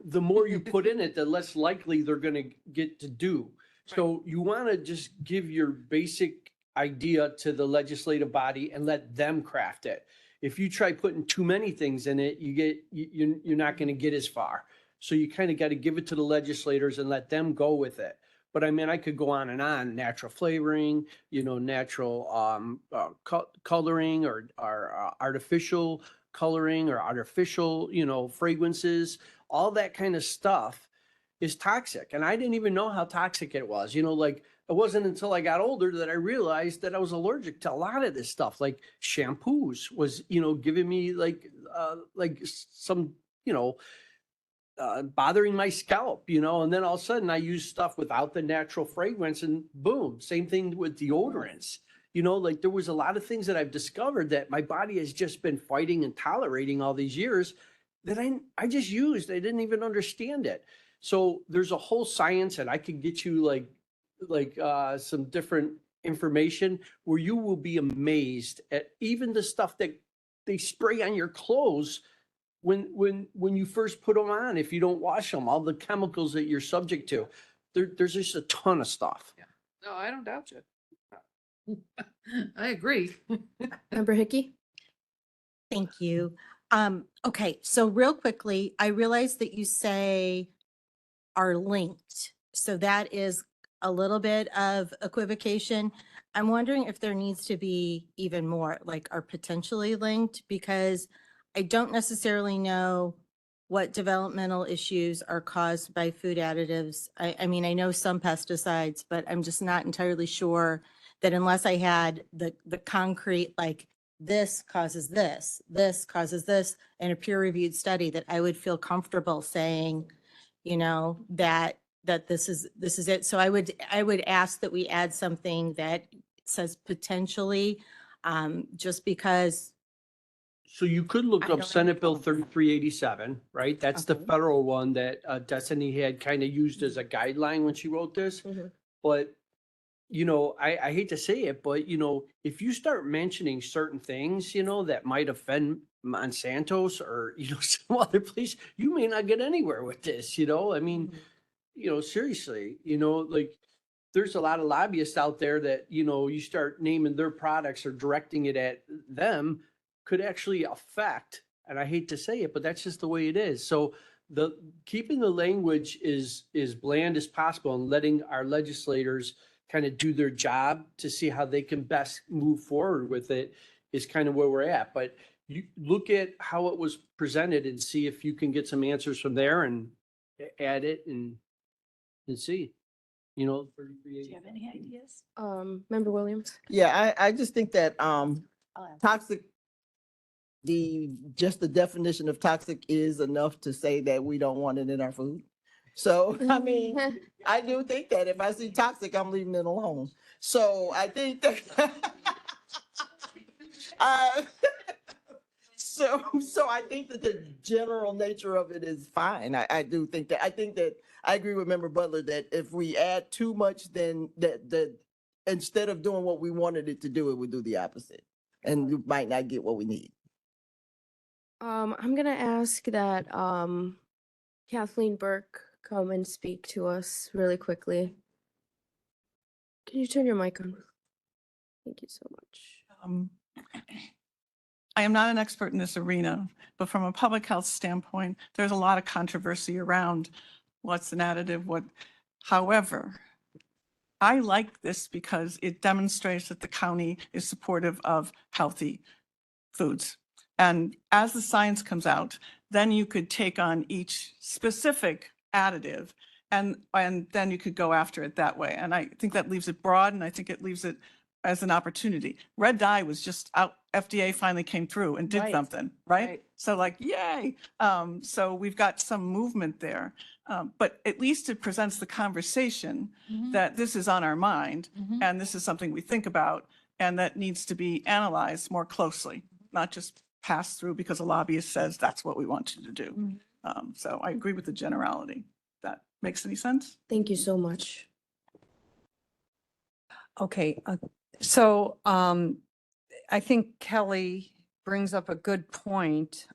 Speaker 6: the more you put in it, the less likely they're gonna get to do. So you wanna just give your basic idea to the legislative body and let them craft it. If you try putting too many things in it, you're not gonna get as far. So you kind of got to give it to the legislators and let them go with it. But I mean, I could go on and on, natural flavoring, natural coloring or artificial coloring or artificial, fragrances, all that kind of stuff is toxic. And I didn't even know how toxic it was. Like it wasn't until I got older that I realized that I was allergic to a lot of this stuff. Like shampoos was, giving me like some, bothering my scalp, and then all of a sudden I use stuff without the natural fragrance and boom, same thing with deodorants. Like there was a lot of things that I've discovered that my body has just been fighting and tolerating all these years that I just used. I didn't even understand it. So there's a whole science, and I could get you like some different information where you will be amazed at even the stuff that they spray on your clothes when you first put them on, if you don't wash them, all the chemicals that you're subject to. There's just a ton of stuff.
Speaker 14: Yeah. No, I don't doubt you. I agree.
Speaker 1: Member Hickey?
Speaker 7: Thank you. Okay, so real quickly, I realize that you say are linked. So that is a little bit of equivocation. I'm wondering if there needs to be even more, like are potentially linked, because I don't necessarily know what developmental issues are caused by food additives. I mean, I know some pesticides, but I'm just not entirely sure that unless I had the concrete, like this causes this causes this, and a peer-reviewed study, that I would feel comfortable saying, that this is it. So I would ask that we add something that says potentially, just because.
Speaker 6: So you could look
Speaker 7: I
Speaker 6: up
Speaker 7: don't
Speaker 6: Senate Bill 3387, right? That's the
Speaker 7: Okay.
Speaker 6: federal one that Destiny had kind of used as a guideline when she wrote this. But, I hate to say it, but, if you start mentioning certain things, that might offend Monsanto's or, some other place, you may not get anywhere with this, I mean, seriously, like there's a lot of lobbyists out there that, you start naming their products or directing it at them could actually affect, and I hate to say it, but that's just the way it is. So keeping the language is bland as possible and letting our legislators kind of do their job to see how they can best move forward with it is kind of where we're at. But you look at how it was presented and see if you can get some answers from there and add it and see,
Speaker 12: Do you have any ideas?
Speaker 1: Member Williams?
Speaker 15: Yeah, I just think that,
Speaker 12: I'll ask.
Speaker 15: toxic, just the definition of toxic is enough to say that we don't want it in our food. So, I mean, I do think that if I see toxic, I'm leaving it alone. So I think that, So I think that the general nature of it is fine. I do think that, I agree with Member Butler that if we add too much, then that instead of doing what we wanted it to do, it would do the opposite. And you might not get what we need.
Speaker 1: I'm gonna ask that Kathleen Burke come and speak to us really quickly. Can you turn your mic on? Thank you so much.
Speaker 17: I am not an expert in this arena, but from a public health standpoint, there's a lot of controversy around what's an additive, what. However, I like this because it demonstrates that the county is supportive of healthy foods. And as the science comes out, then you could take on each specific additive and then you could go after it that way. And I think that leaves it broad, and I think it leaves it as an opportunity. Red dye was just out, FDA finally came through and did
Speaker 12: Right.
Speaker 17: something, right?
Speaker 12: Right.
Speaker 17: So like, yay. So we've got some movement there. But at least it presents the conversation that this is on our mind and this is something we think about and that needs to be analyzed more closely, not just passed through because a lobbyist says that's what we want you to do. So I agree with the generality. That makes any sense?
Speaker 1: Thank you so much.
Speaker 9: Okay, so I think Kelly brings up a good point.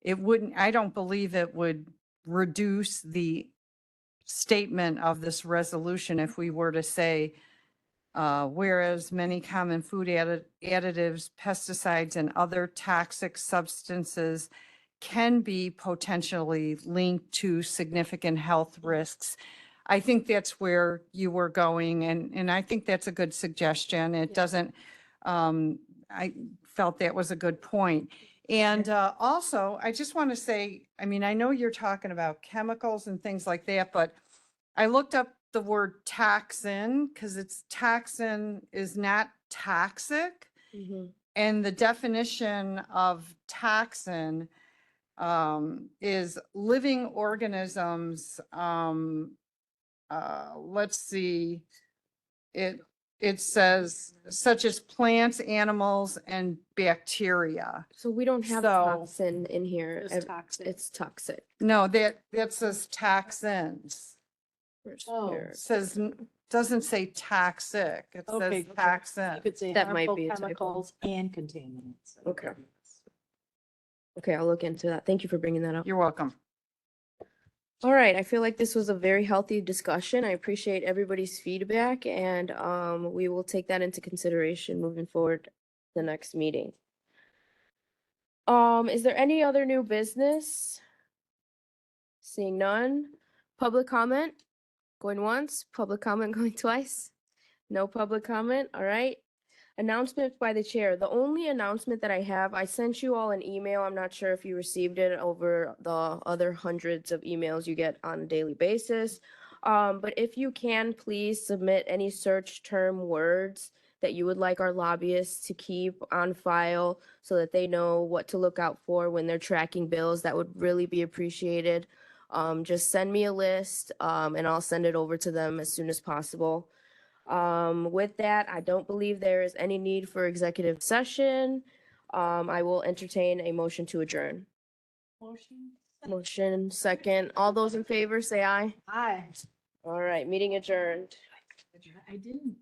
Speaker 9: It wouldn't, I don't believe it would reduce the statement of this resolution if we were to say, whereas many common food additives, pesticides, and other toxic substances can be potentially linked to significant health risks. I think that's where you were going, and I think that's a good suggestion. It doesn't, I felt that was a good point. And also, I just want to say, I mean, I know you're talking about chemicals and things like that, but I looked up the word toxin because toxin is not toxic. And the definition of toxin is living organisms. Let's see, it says such as plants, animals, and bacteria.
Speaker 1: So we don't have toxin in here.
Speaker 12: It's toxic.
Speaker 1: It's toxic.
Speaker 9: No, that says toxins.
Speaker 12: Oh.
Speaker 9: It says, doesn't say toxic, it says
Speaker 12: Okay.
Speaker 9: toxin.
Speaker 12: You could say
Speaker 1: That might
Speaker 12: harmful
Speaker 1: be a typo.
Speaker 12: chemicals and contaminants.
Speaker 1: Okay. Okay, I'll look into that. Thank you for bringing that up.
Speaker 9: You're welcome.
Speaker 1: All right, I feel like this was a very healthy discussion. I appreciate everybody's feedback, and we will take that into consideration moving forward the next meeting. Is there any other new business? Seeing none. Public comment? Going once, public comment going twice. No public comment, all right. Announcement by the chair. The only announcement that I have, I sent you all an email. I'm not sure if you received it over the other hundreds of emails you get on a daily basis. But if you can, please submit any search term words that you would like our lobbyists to keep on file so that they know what to look out for when they're tracking bills. That would really be appreciated. Just send me a list and I'll send it over to them as soon as possible. With that, I don't believe there is any need for executive session. I will entertain a motion to adjourn. Motion second. All those in favor say aye.
Speaker 12: Aye.
Speaker 1: All right, meeting adjourned.
Speaker 12: I didn't.